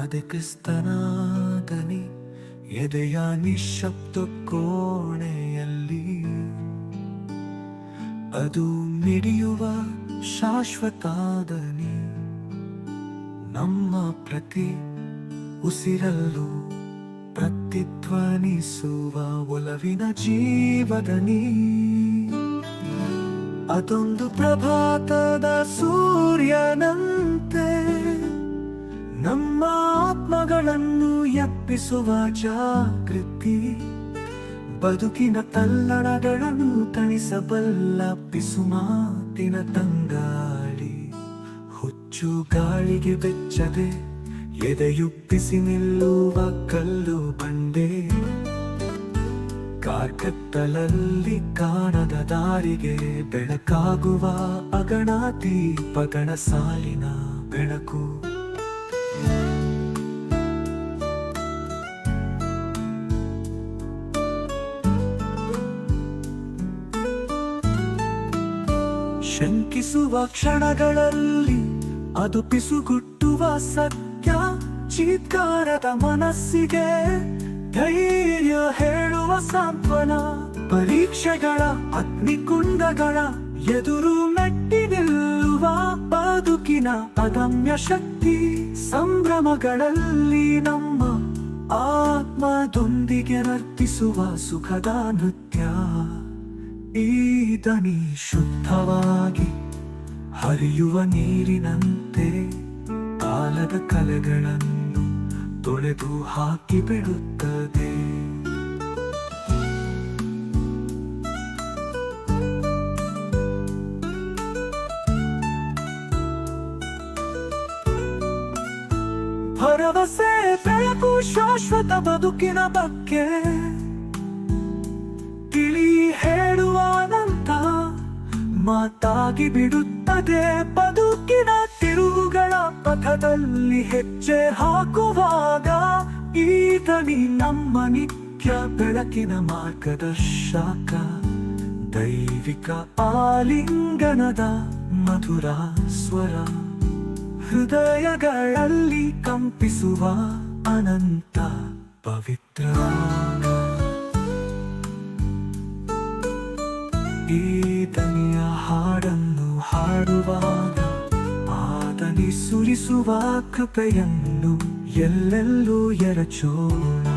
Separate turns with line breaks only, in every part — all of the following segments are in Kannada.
ಅದೇ ಕ್ರಿಸ್ತನಾದನಿ ಎದೆಯ ನಿಶ್ಶಬ್ದ ಕೋಣೆಯಲ್ಲಿ ಅದು ಮಿಡಿಯುವ ಶಾಶ್ವತಾದನಿ ನಮ್ಮ ಪ್ರತಿ ಉಸಿರಲ್ಲೂ ಪ್ರತಿಧ್ವನಿಸುವ ಒಲವಿನ ಜೀವದನಿ ಅದೊಂದು ಪ್ರಭಾತದ ಸೂರ್ಯನಂತೆ ನಮ್ಮ ಆತ್ಮಗಳನ್ನು ಎಬ್ಬಿಸುವ ಜಾಗೃತಿ ಬದುಕಿನ ತಲ್ಲಣಗಳನ್ನು ತಣಿಸಬಲ್ಲ ಪಿಸುಮಾತಿನ ತಂಗಾಳಿ ಹುಚ್ಚು ಗಾಳಿಗೆ ಬೆಚ್ಚದೆ ಎದೆಯುಪ್ಪಿಸಿ ನಿಲ್ಲುವ ಕಲ್ಲು ಬಂಡೆ ಕಾರ್ಕತ್ತಲಲ್ಲಿ ಕಾಣದ ದಾರಿಗೆ ಬೆಳಕಾಗುವ ಅಗಣ ದೀಪಗಳ ಸಾಲಿನ ಬೆಳಕು ಶಂಕಿಸುವ ಕ್ಷಣಗಳಲ್ಲಿ ಅದು ಪಿಸುಗುಟ್ಟುವ ಸತ್ಯ ಚೀತ್ಕಾರದ ಮನಸ್ಸಿಗೆ ಧೈರ್ಯ ಹೇಳುವ ಸಾಂತ್ವನ ಪರೀಕ್ಷೆಗಳ ಅಗ್ನಿಕುಂಡಗಳ ಎದುರು ಮೆಟ್ಟಿ ನಿಲ್ಲುವ ಬದುಕಿನ ಅದಮ್ಯ ಶಕ್ತಿ ಸಂಭ್ರಮಗಳಲ್ಲಿ ನಮ್ಮ ಆತ್ಮದೊಂದಿಗೆ ನರ್ತಿಸುವ ಸುಖದ ನೃತ್ಯ ಈ ದನಿ ಶುದ್ಧವಾಗಿ ಹರಿಯುವ ನೀರಿನಂತೆ ಕಾಲದ ಕಲೆಗಳನ್ನು ತೊಳೆದು ಹಾಕಿ ಬಿಡುತ್ತದೆ ಭರವಸೆ ಬೆಳಕು ಶಾಶ್ವತ ಬದುಕಿನ ಬಗ್ಗೆ ತಿಳಿ ಹೇಳುವ ಅನಂತ ಮಾತಾಗಿ ಬಿಡುತ್ತದೆ ಬದುಕಿನ ತಿರುವುಗಳ ಪಥದಲ್ಲಿ ಹೆಜ್ಜೆ ಹಾಕುವಾಗ ಈ ದನಿ ನಮ್ಮ ನಿತ್ಯ ಬೆಳಕಿನ ಮಾರ್ಗದರ್ಶಕ ದೈವಿಕ ಆಲಿಂಗನದ ಮಧುರ ಸ್ವರ ಹೃದಯಗಳಲ್ಲಿ ಕಂಪಿಸುವ ಅನಂತ ಪವಿತ್ರ ಈ ದನಿಯ ಹಾಡನ್ನು ಹಾಡುವಾಗ ಆದನಿ ಸುರಿಸುವ ಕೃಪೆಯನ್ನು ಎಲ್ಲೆಲ್ಲೂ ಎರಚೋಣ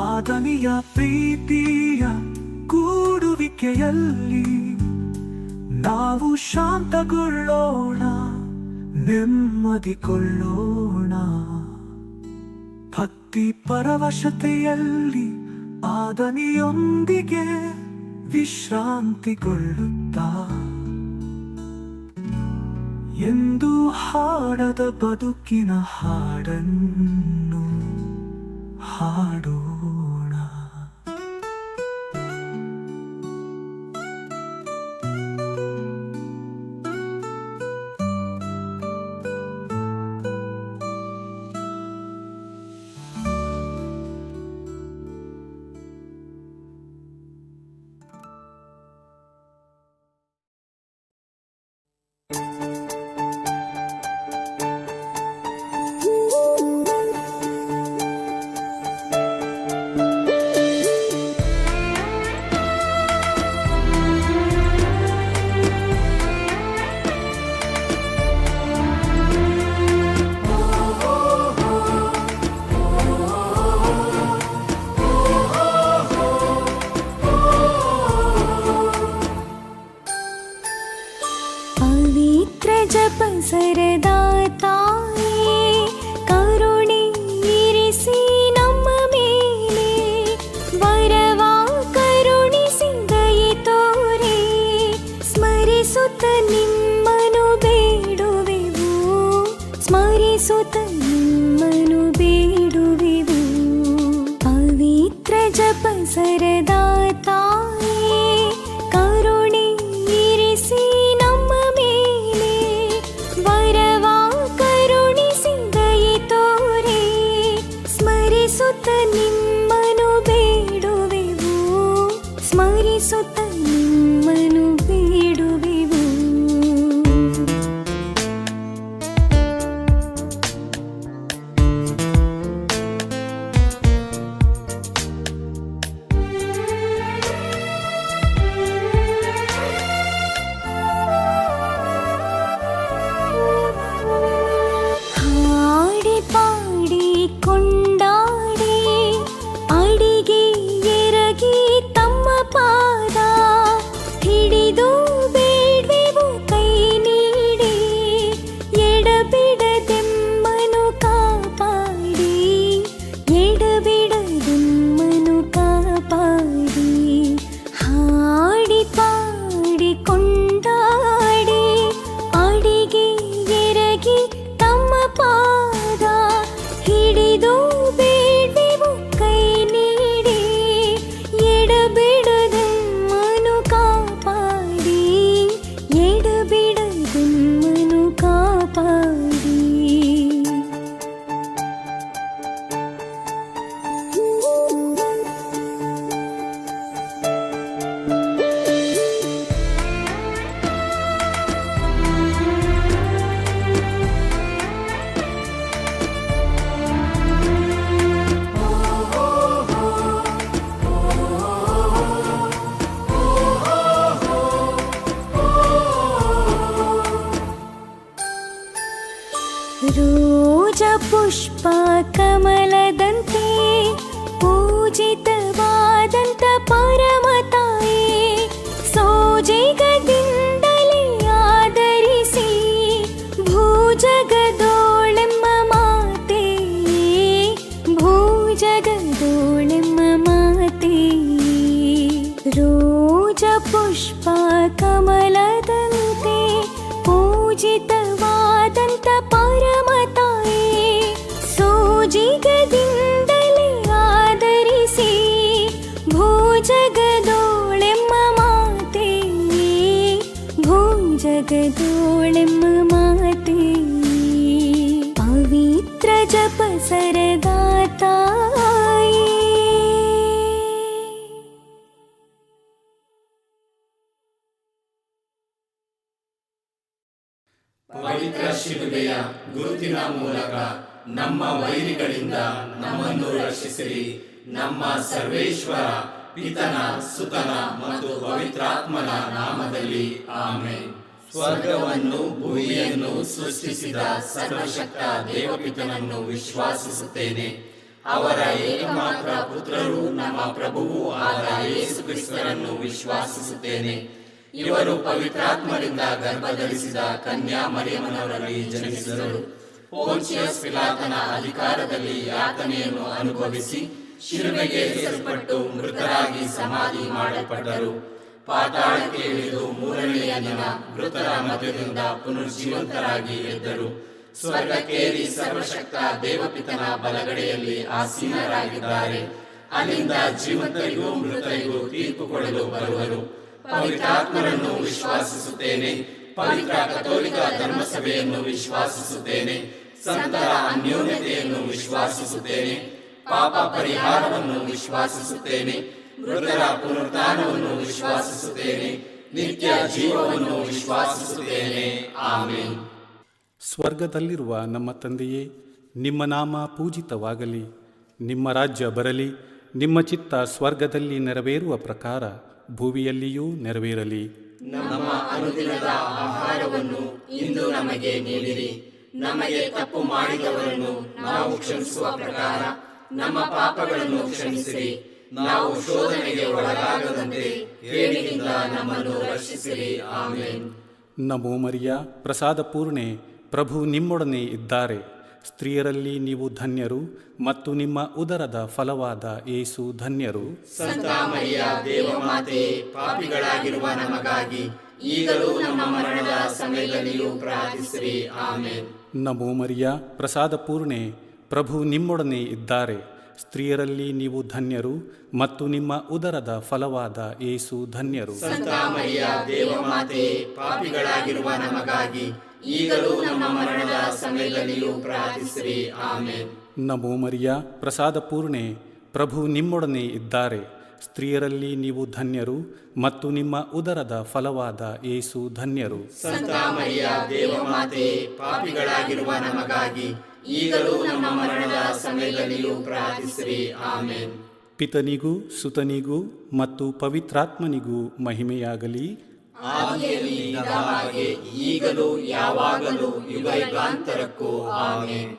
ಆದನಿಯ ಪ್ರೀತಿಯ ಕೂಡುವಿಕೆಯಲ್ಲಿ ನಾವು ಶಾಂತಗೊಳ್ಳೋಣ ನೆಮ್ಮದಿಗೊಳ್ಳೋಣ ಭಕ್ತಿ ಪರವಶತೆಯಲ್ಲಿ ಆದನಿಯೊಂದಿಗೆ ವಿಶ್ರಾಂತಿಗೊಳ್ಳುತ್ತಾ ಎಂದು ಹಾಡದ ಬದುಕಿನ ಹಾಡನ್ನು ಹಾಡೋಣ.
ಸರದಾ ತಾಯೇ ಕರುಣೆ ಇರಿಸಿ ನಮ್ಮ ಮೇಲೆ ವರವ ಕರುಣಿಸಿ ದಯೆ ತೋರೆ ಸ್ಮರಿಸುತ್ತ ನಿಮ್ಮನು ಬೇಡುವೆವು ಸ್ಮರಿಸುತ್ತ ನಿಮ್ಮನು ಬೇಡುವೆವು ಪವಿತ್ರ ಜಪ ಸರದಾ ತಾಯೇ ಕರುಣೆ ಇರಿಸಿ ನಮ್ಮ ಮೇಲೆ ವರವ ಕರುಣಿಸಿ ದಯೆ ತೋರೆ ಸ್ಮರಿಸುತ್ತ ನಿಮ್ಮನು ಬೇಡುವೆವು ಸ್ಮರಿಸುತ್ತ ನಿಮ್ಮನು ಬೇಡುವೆವು. ಪೂಜಿತವಾದಂತ ಪರಮ ತಾಯಿ ಸೋಜಿಗದಿಂದಲೇ ಆದರಿಸಿ ಭೂಜಗದೋಳೆಮ್ಮ ಮಾತೆ ಭೂಜಗದೋಳೆಮ್ಮ ಮಾತೆ ರೋಜ ಪುಷ್ಪ ಕಮಲದಂತೆ ಪೂಜಿತವಾದಂತ ಪರಮ ತಾಯಿ ಸೋಜಿಗದಿಂದಲೇ ಆದರಿಸಿ ಭೂಜಗದೋಳೆಮ್ಮ ಮಾತೆ ಭೂಜಗದೋಳೆಮ್ಮ ಮಾತೆ ಪವಿತ್ರ ಜಪ ಸರದಾ ತಾಯಿ.
ಪವಿತ್ರ ಶಿಲುಬೆಯ ಗುರುತಿನ ಮೂಲಕ ನಮ್ಮ ವೈರಿಗಳಿಂದ ನಮ್ಮನ್ನು ರಕ್ಷಿಸಿರಿ. ನಮ್ಮ ಸರ್ವೇಶ್ವರ ಪಿತನ ಸುತನ ಮತ್ತು ಪವಿತ್ರಾತ್ಮನ ನಾಮದಲ್ಲಿ ಆಮೆನ್. ಸ್ವರ್ಗವನ್ನು ಭೂಮಿಯನ್ನು ಸೃಷ್ಟಿಸಿದ ಸರ್ವಶಕ್ತ ದೇವಪಿತನನ್ನು ವಿಶ್ವಾಸಿಸುತ್ತೇನೆ. ಅವರ ಏಕಮಾತ್ರ ಪುತ್ರರು ನಮ್ಮ ಪ್ರಭುವೂ ಆದ ಯೇಸು ಕ್ರಿಸ್ತರನ್ನು ವಿಶ್ವಾಸಿಸುತ್ತೇನೆ. ಇವರು ಪವಿತ್ರಾತ್ಮರಿಂದ ಗರ್ಭಧರಿಸಿದ ಕನ್ಯಾ ಮರಿಯಮ್ಮನವರಲ್ಲಿ ಜನಿಸಿದರು. ಪೋಂಚಿಯಸ್ ಪಿಲಾತನ ಅಧಿಕಾರದಲ್ಲಿ ಯಾತನೆಯನ್ನು ಅನುಭವಿಸಿ ಶಿಲುಬೆಗೆ ಏರಿಸಲ್ಪಟ್ಟು ಮೃತರಾಗಿ ಸಮಾಧಿ ಮಾಡಲ್ಪಟ್ಟರು. ಪಾತಾಳಕ್ಕೆ ಇಳಿದು ಮೂರನೆಯ ದಿನ ಮೃತರ ಮಧ್ಯದಿಂದ ಪುನರ್ಜೀವಂತರಾಗಿ ಎದ್ದರು. ಸ್ವರ್ಗಕ್ಕೇರಿ ಸರ್ವಶಕ್ತ ದೇವಪಿತನ ಬಲಗಡೆಯಲ್ಲಿ ಆಸೀನರಾಗಿದ್ದಾರೆ. ಅಲ್ಲಿಂದ ಜೀವಂತರಿಗೂ ಮೃತರಿಗೂ ತೀರ್ಪು ಕೊಡಲು ಬರುವರು. ಪವಿತ್ರಾತ್ಮರನ್ನು ವಿಶ್ವಾಸಿಸುತ್ತೇನೆ. ಪವಿತ್ರ ಕಥೋಲಿಕ ಧರ್ಮಸಭೆಯನ್ನು ವಿಶ್ವಾಸಿಸುತ್ತೇನೆ. ಸಂತರ ಅನ್ಯೋನ್ಯತೆಯನ್ನು ವಿಶ್ವಾಸಿಸುತ್ತೇನೆ. ಪಾಪ ಪರಿಹಾರವನ್ನು ವಿಶ್ವಾಸಿಸುತ್ತೇನೆ. ಮೃತರ ಪುನರುತ್ಥಾನವನ್ನು ವಿಶ್ವಾಸಿಸುತ್ತೇನೆ. ನಿತ್ಯ ಜೀವವನ್ನು ವಿಶ್ವಾಸಿಸುತ್ತೇನೆ. ಆಮೆನ್.
ಸ್ವರ್ಗದಲ್ಲಿರುವ ನಮ್ಮ ತಂದೆಯೇ, ನಿಮ್ಮ ನಾಮ ಪೂಜಿತವಾಗಲಿ. ನಿಮ್ಮ ರಾಜ್ಯ ಬರಲಿ. ನಿಮ್ಮ ಚಿತ್ತ ಸ್ವರ್ಗದಲ್ಲಿ ನೆರವೇರುವ ಪ್ರಕಾರ ಭೂಮಿಯಲ್ಲಿಯೂ ನೆರವೇರಲಿ.
ನಮ್ಮ ಅನುದಿನದ ಆಹಾರವನ್ನು ಇಂದು ನಮಗೆ ನೀಡಿರಿ. ನಮಗೆ ತಪ್ಪು ಮಾಡಿದವರನ್ನು ನಾವು ಕ್ಷಮಿಸುವ ಪ್ರಕಾರ ನಮ್ಮ ಪಾಪಗಳನ್ನು ಕ್ಷಮಿಸಿರಿ. ನಾವು ಶೋಧನೆಗೆ ಒಳಗಾಗದಂತೆ ಕೇಡಿನಿಂದ ನಮ್ಮನ್ನು ರಕ್ಷಿಸಿರಿ. ಆಮೆನ್.
ನಮೋ ಮರಿಯ, ಪ್ರಸಾದ ಪೂರ್ಣೆ, ಪ್ರಭು ನಿಮ್ಮೊಡನೆ ಇದ್ದಾರೆ. ಸ್ತ್ರೀಯರಲ್ಲಿ ನೀವು ಧನ್ಯರು ಮತ್ತು ನಿಮ್ಮ ಉದರದ ಫಲವಾದ ಯೇಸು ಧನ್ಯರು.
ಸಂತ ಮರಿಯ ದೇವಮಾತೆಯೇ, ಪಾಪಿಗಳಾಗಿರುವ ನಮಗಾಗಿ ಈಗಲೂ ನಮ್ಮ ಮರಣದ ಸಮಯದಲ್ಲಿಯೂ ಪ್ರಾರ್ಥಿಸಿರಿ. ಆಮೆನ್.
ನಮೋ ಮರಿಯ, ಪ್ರಸಾದ ಪೂರ್ಣೆ, ಪ್ರಭು ನಿಮ್ಮೊಡನೆ ಇದ್ದಾರೆ. ಸ್ತ್ರೀಯರಲ್ಲಿ ನೀವು ಧನ್ಯರು ಮತ್ತು ನಿಮ್ಮ ಉದರದ ಫಲವಾದ ಯೇಸು ಧನ್ಯರು.
ಸಂತ ಮರಿಯ ದೇವಮಾತೆಯೇ, ಪಾಪಿಗಳಾಗಿರುವ ನಮಗಾಗಿ ಈಗಲೂ ನಮ್ಮ ಮರಣದ ಸಮಯದಲ್ಲಿಯೂ ಪ್ರಾರ್ಥಿಸಿರಿ. ಆಮೆನ್.
ನಮೋ ಮರಿಯ, ಪ್ರಸಾದ ಪೂರ್ಣೆ, ಪ್ರಭು ನಿಮ್ಮೊಡನೆ ಇದ್ದಾರೆ. ಸ್ತ್ರೀಯರಲ್ಲಿ ನೀವು ಧನ್ಯರು ಮತ್ತು ನಿಮ್ಮ ಉದರದ ಫಲವಾದ ಯೇಸು ಧನ್ಯರು.
ಸಂತ ಮರಿಯ ದೇವಮಾತೆಯೇ, ಪಾಪಿಗಳಾಗಿರುವ ನಮಗಾಗಿ ಈಗಲೂ ನಮ್ಮ ಮರಣದ ಸಮಯದಲ್ಲಿಯೂ ಪ್ರಾರ್ಥಿಸಿರಿ. ಆಮೆನ್.
ಪಿತನಿಗೂ ಸುತನಿಗೂ ಮತ್ತು ಪವಿತ್ರಾತ್ಮನಿಗೂ ಮಹಿಮೆಯಾಗಲಿ.
ಆದಿಯಲ್ಲಿ ಇದ್ದ ಹಾಗೆ ಈಗಲೂ ಯಾವಾಗಲೂ ಯುಗಯುಗಾಂತರಕ್ಕೂ. ಆಮೆನ್.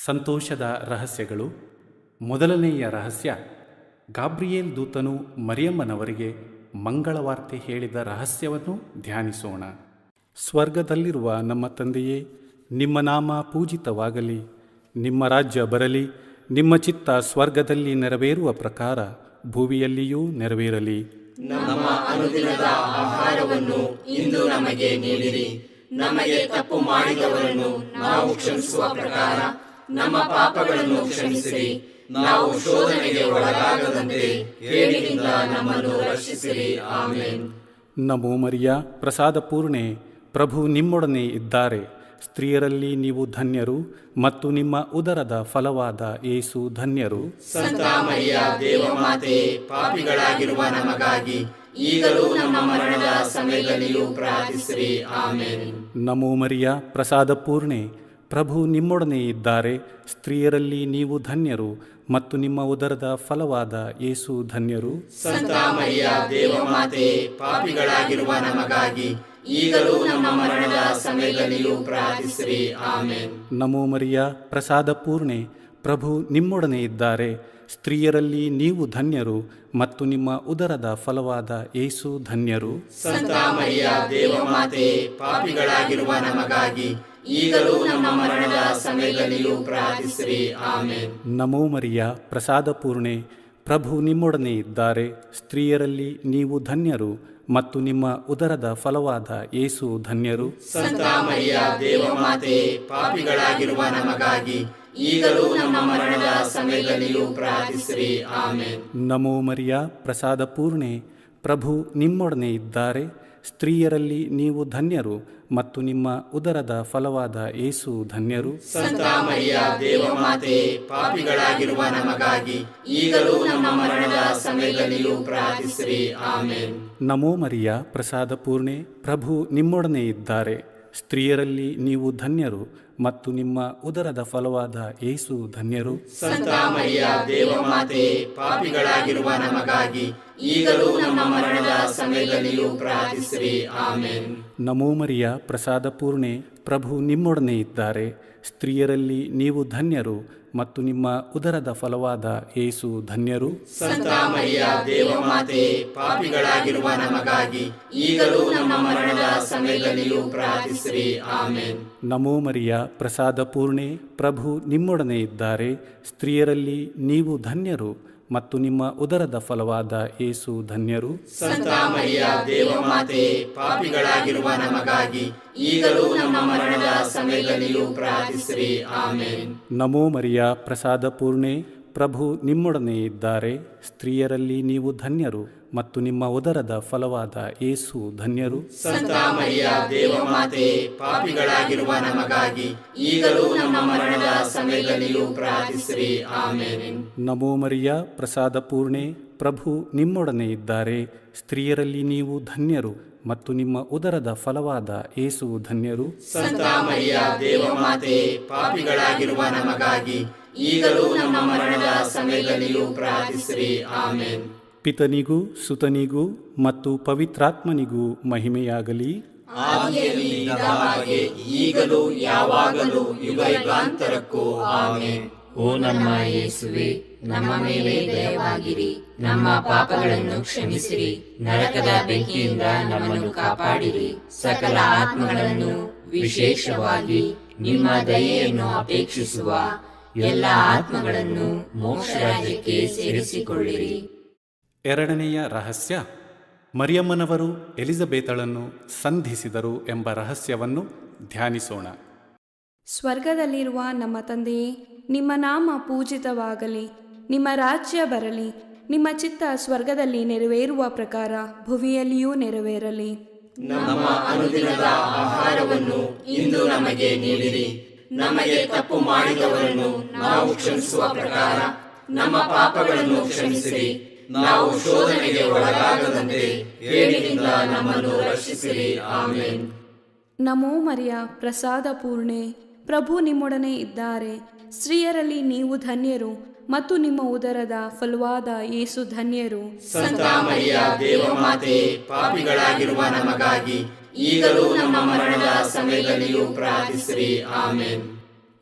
ಸಂತೋಷದ ರಹಸ್ಯಗಳು. ಮೊದಲನೆಯ ರಹಸ್ಯ, ಗಾಬ್ರಿಯೇಲ್ ದೂತನು ಮರಿಯಮ್ಮನವರಿಗೆ ಮಂಗಳವಾರ್ತೆ ಹೇಳಿದ ರಹಸ್ಯವನ್ನು ಧ್ಯಾನಿಸೋಣ. ಸ್ವರ್ಗದಲ್ಲಿರುವ ನಮ್ಮ ತಂದೆಯೇ, ನಿಮ್ಮ ನಾಮ ಪೂಜಿತವಾಗಲಿ. ನಿಮ್ಮ ರಾಜ್ಯ ಬರಲಿ. ನಿಮ್ಮ ಚಿತ್ತ ಸ್ವರ್ಗದಲ್ಲಿ ನೆರವೇರುವ ಪ್ರಕಾರ ಭೂಮಿಯಲ್ಲಿಯೂ ನೆರವೇರಲಿ.
ನಮ್ಮ ಅನುದಿನದ ಆಹಾರವನ್ನು ಇಂದು ನಮಗೆ ನೀಡಿರಿ. ನಮಗೆ ತಪ್ಪು ಮಾಡಿದವರನ್ನು ನಾವು ಕ್ಷಮಿಸುವ ಪ್ರಕಾರ ನಮ್ಮ ಪಾಪಗಳನ್ನು ಕ್ಷಮಿಸಿರಿ. ನಾವು ಶೋಧನೆಗೆ ಒಳಗಾಗದಂತೆ ಕೇಡಿನಿಂದ ನಮ್ಮನ್ನು ರಕ್ಷಿಸಿರಿ. ಆಮೆನ್.
ನಮೋ ಮರಿಯ, ಪ್ರಸಾದ ಪೂರ್ಣೆ, ಪ್ರಭು ನಿಮ್ಮೊಡನೆ ಇದ್ದಾರೆ. ಸ್ತ್ರೀಯರಲ್ಲಿ ನೀವು ಧನ್ಯರು ಮತ್ತು ನಿಮ್ಮ ಉದರದ ಫಲವಾದ ಯೇಸು ಧನ್ಯರು.
ಸಂತ ಮರಿಯ ದೇವಮಾತೆಯೇ, ಪಾಪಿಗಳಾಗಿರುವ ನಮಗಾಗಿ ಈಗಲೂ ನಮ್ಮ ಮರಣದ ಸಮಯದಲ್ಲಿಯೂ ಪ್ರಾರ್ಥಿಸಿರಿ. ಆಮೆನ್.
ನಮೋ ಮರಿಯ, ಪ್ರಸಾದ ಪೂರ್ಣೆ, ಪ್ರಭು ನಿಮ್ಮೊಡನೆ ಇದ್ದಾರೆ. ಸ್ತ್ರೀಯರಲ್ಲಿ ನೀವು ಧನ್ಯರು ಮತ್ತು ನಿಮ್ಮ ಉದರದ ಫಲವಾದ ಯೇಸು ಧನ್ಯರು.
ಸಂತ ಮರಿಯ ದೇವಮಾತೆಯೇ, ಪಾಪಿಗಳಾಗಿರುವ ನಮಗಾಗಿ ಈಗಲೂ ನಮ್ಮ ಮರಣದ ಸಮಯದಲ್ಲಿಯೂ ಪ್ರಾರ್ಥಿಸಿರಿ. ಆಮೆನ್.
ನಮೋ ಮರಿಯ, ಪ್ರಸಾದ ಪೂರ್ಣೆ, ಪ್ರಭು ನಿಮ್ಮೊಡನೆ ಇದ್ದಾರೆ. ಸ್ತ್ರೀಯರಲ್ಲಿ ನೀವು ಧನ್ಯರು ಮತ್ತು ನಿಮ್ಮ ಉದರದ ಫಲವಾದ ಯೇಸು ಧನ್ಯರು.
ಸಂತ ಮರಿಯ ದೇವಮಾತೆ, ಪಾಪಿಗಳಾಗಿರುವ ನಮಗಾಗಿ ಈಗಲೂ ನಮ್ಮ ಮರಣದ ಸಮಯದಲ್ಲಿಯೂ ಪ್ರಾರ್ಥಿಸಿರಿ. ಆಮೆನ್.
ನಮೋ ಮರಿಯ, ಪ್ರಸಾದ ಪೂರ್ಣೆ, ಪ್ರಭು ನಿಮ್ಮೊಡನೆ ಇದ್ದಾರೆ. ಸ್ತ್ರೀಯರಲ್ಲಿ ನೀವು ಧನ್ಯರು ಮತ್ತು ನಿಮ್ಮ ಉದರದ ಫಲವಾದ ಯೇಸು ಧನ್ಯರು.
ಸಂತ ಮರಿಯ ದೇವಮಾತೆ, ಪಾಪಿಗಳಾಗಿರುವ ನಮಗಾಗಿ ಈಗಲೂ ನಮ್ಮ ಮರಣದ ಸಮಯದಲ್ಲಿಯೂ ಪ್ರಾರ್ಥಿಸಿರಿ. ಆಮೆನ್.
ನಮೋ ಮರಿಯ, ಪ್ರಸಾದ ಪೂರ್ಣೆ, ಪ್ರಭು ನಿಮ್ಮೊಡನೆ ಇದ್ದಾರೆ. ಸ್ತ್ರೀಯರಲ್ಲಿ ನೀವು ಧನ್ಯರು ಮತ್ತು ನಿಮ್ಮ ಉದರದ ಫಲವಾದ ಯೇಸು ಧನ್ಯರು.
ಸಂತ ಮರಿಯ ದೇವಮಾತೆ, ಪಾಪಿಗಳಾಗಿರುವ ನಮಗಾಗಿ ಈಗಲೂ ನಮ್ಮ ಮರಣದ ಸಮಯದಲ್ಲಿಯೂ ಪ್ರಾರ್ಥಿಸಿರಿ. ಆಮೆನ್.
ನಮೋ ಮರಿಯ, ಪ್ರಸಾದ ಪೂರ್ಣೆ, ಪ್ರಭು ನಿಮ್ಮೊಡನೆ ಇದ್ದಾರೆ. ಸ್ತ್ರೀಯರಲ್ಲಿ ನೀವು ಧನ್ಯರು ಮತ್ತು ನಿಮ್ಮ ಉದರದ ಫಲವಾದ ಯೇಸು ಧನ್ಯರು.
ಸಂತ ಮರಿಯ ದೇವಮಾತೆ, ಪಾಪಿಗಳಾಗಿರುವ ನಮಗಾಗಿ ಈಗಲೂ ನಮ್ಮ ಮರಣದ ಸಮಯದಲ್ಲಿಯೂ ಪ್ರಾರ್ಥಿಸಿರಿ. ಆಮೆನ್.
ನಮೋ ಮರಿಯ, ಪ್ರಸಾದ ಪೂರ್ಣೆ, ಪ್ರಭು ನಿಮ್ಮೊಡನೆ ಇದ್ದಾರೆ. ಸ್ತ್ರೀಯರಲ್ಲಿ ನೀವು ಧನ್ಯರು ಮತ್ತು ನಿಮ್ಮ ಉದರದ ಫಲವಾದ ಯೇಸು ಧನ್ಯರು.
ಸಂತ ಮರಿಯ ದೇವಮಾತೆ, ಪಾಪಿಗಳಾಗಿರುವ ನಮಗಾಗಿ ಈಗಲೂ ನಮ್ಮ ಮರಣದ ಸಮಯದಲ್ಲಿಯೂ ಪ್ರಾರ್ಥಿಸಿರಿ. ಆಮೆನ್.
ನಮೋ ಮರಿಯ, ಪ್ರಸಾದ ಪೂರ್ಣೆ, ಪ್ರಭು ನಿಮ್ಮೊಡನೆ ಇದ್ದಾರೆ. ಸ್ತ್ರೀಯರಲ್ಲಿ ನೀವು ಧನ್ಯರು ಮತ್ತು ನಿಮ್ಮ ಉದರದ ಫಲವಾದ ಯೇಸು ಧನ್ಯರು.
ಸಂತ ಮರಿಯ ದೇವಮಾತೆ, ಪಾಪಿಗಳಾಗಿರುವ ನಮಗಾಗಿ ಈಗಲೂ ನಮ್ಮ ಮರಣದ ಸಮಯದಲ್ಲಿಯೂ ಪ್ರಾರ್ಥಿಸಿರಿ. ಆಮೆನ್.
ನಮೋ ಮರಿಯ, ಪ್ರಸಾದ ಪೂರ್ಣೆ, ಪ್ರಭು ನಿಮ್ಮೊಡನೆ ಇದ್ದಾರೆ. ಸ್ತ್ರೀಯರಲ್ಲಿ ನೀವು ಧನ್ಯರು ಮತ್ತು ನಿಮ್ಮ ಉದರದ ಫಲವಾದ ಯೇಸು ಧನ್ಯರು.
ಸಂತ ಮರಿಯ ದೇವಮಾತೆ, ಪಾಪಿಗಳಾಗಿರುವ ನಮಗಾಗಿ ಈಗಲೂ ನಮ್ಮ ಮರಣದ ಸಮಯದಲ್ಲಿಯೂ ಪ್ರಾರ್ಥಿಸಿರಿ. ಆಮೆನ್.
ನಮೋ ಮರಿಯ, ಪ್ರಸಾದ ಪೂರ್ಣೆ, ಪ್ರಭು ನಿಮ್ಮೊಡನೆ ಇದ್ದಾರೆ. ಸ್ತ್ರೀಯರಲ್ಲಿ ನೀವು ಧನ್ಯರು ಮತ್ತು ನಿಮ್ಮ ಉದರದ ಫಲವಾದ ಯೇಸು ಧನ್ಯರು.
ಸಂತ ಮರಿಯ ದೇವಮಾತೆ, ಪಾಪಿಗಳಾಗಿರುವ ನಮಗಾಗಿ ಈಗಲೂ ನಮ್ಮ ಮರಣದ ಸಮಯದಲ್ಲಿಯೂ ಪ್ರಾರ್ಥಿಸಿರಿ. ಆಮೆನ್.
ಪಿತನಿಗೂ ಸುತನಿಗೂ ಮತ್ತು ಪವಿತ್ರಾತ್ಮನಿಗೂ ಮಹಿಮೆಯಾಗಲಿ.
ಆದಿಯಲ್ಲಿ ಇದ್ದ ಹಾಗೆ ಈಗಲೂ ಯಾವಾಗಲೂ ಯುಗಾಂತರಕ್ಕೂ. ಆಮೆನ್.
ಓ ನಮ್ಮ ಯೇಸುವೆ, ನಮ್ಮ ಮೇಲೆ ದಯವಾಗಿರಿ, ನಮ್ಮ ಪಾಪಗಳನ್ನು ಕ್ಷಮಿಸಿರಿ, ನರಕದ ಬೆಂಕಿಯಿಂದ ನಮ್ಮನ್ನು ಕಾಪಾಡಿರಿ, ಸಕಲ ಆತ್ಮಗಳನ್ನು ವಿಶೇಷವಾಗಿ ನಿಮ್ಮ ದಯೆಯನ್ನು ಅಪೇಕ್ಷಿಸುವ ಎಲ್ಲ ಆತ್ಮಗಳನ್ನು ಮೋಕ್ಷ ರಾಜ್ಯಕ್ಕೆ ಸೇರಿಸಿಕೊಳ್ಳಿರಿ.
ಎರಡನೆಯ ರಹಸ್ಯ, ಮರಿಯಮ್ಮನವರು ಎಲಿಜಬೇತಳನ್ನು ಸಂಧಿಸಿದರು ಎಂಬ ರಹಸ್ಯವನ್ನು ಧ್ಯಾನಿಸೋಣ.
ಸ್ವರ್ಗದಲ್ಲಿರುವ ನಮ್ಮ ತಂದೆಯೇ, ನಿಮ್ಮ ನಾಮ ಪೂಜಿತವಾಗಲಿ, ನಿಮ್ಮ ರಾಜ್ಯ ಬರಲಿ, ನಿಮ್ಮ ಚಿತ್ತ ಸ್ವರ್ಗದಲ್ಲಿ ನೆರವೇರುವ ಪ್ರಕಾರ ಭುವಿಯಲ್ಲಿಯೂ ನೆರವೇರಲಿ.
ನಮ್ಮ ಅನುದಿನದ ಆಹಾರವನ್ನು ಇಂದು ನಮಗೆ ನೀಡಿರಿ. ನಮಗೆ ತಪ್ಪು ಮಾಡಿದವರನ್ನು ನಾವು ಕ್ಷಮಿಸುವ ಪ್ರಕಾರ ನಮ್ಮ ಪಾಪಗಳನ್ನು ಕ್ಷಮಿಸಿರಿ. ನಾವು ಶೋಧನೆಗೆ ಒಳಗಾಗದಂತೆ ಕೇಡಿನಿಂದ ನಮ್ಮನ್ನು ರಕ್ಷಿಸಿರಿ. ಆಮೆನ್.
ನಮೋ ಮರಿಯ, ಪ್ರಸಾದ ಪೂರ್ಣೆ, ಪ್ರಭು ನಿಮ್ಮೊಡನೆ ಇದ್ದಾರೆ. ಸ್ತ್ರೀಯರಲ್ಲಿ ನೀವು ಧನ್ಯರು ಮತ್ತು ನಿಮ್ಮ ಉದರದ ಫಲವಾದ ಯೇಸು ಧನ್ಯರು.
ಸಂತ ಮರಿಯ ದೇವಮಾತೆ, ಪಾಪಿಗಳಾಗಿರುವ ನಮಗಾಗಿ ಈಗಲೂ ನಮ್ಮ ಮರಣದ ಸಮಯದಲ್ಲಿಯೂ ಪ್ರಾರ್ಥಿಸಿರಿ. ಆಮೆನ್.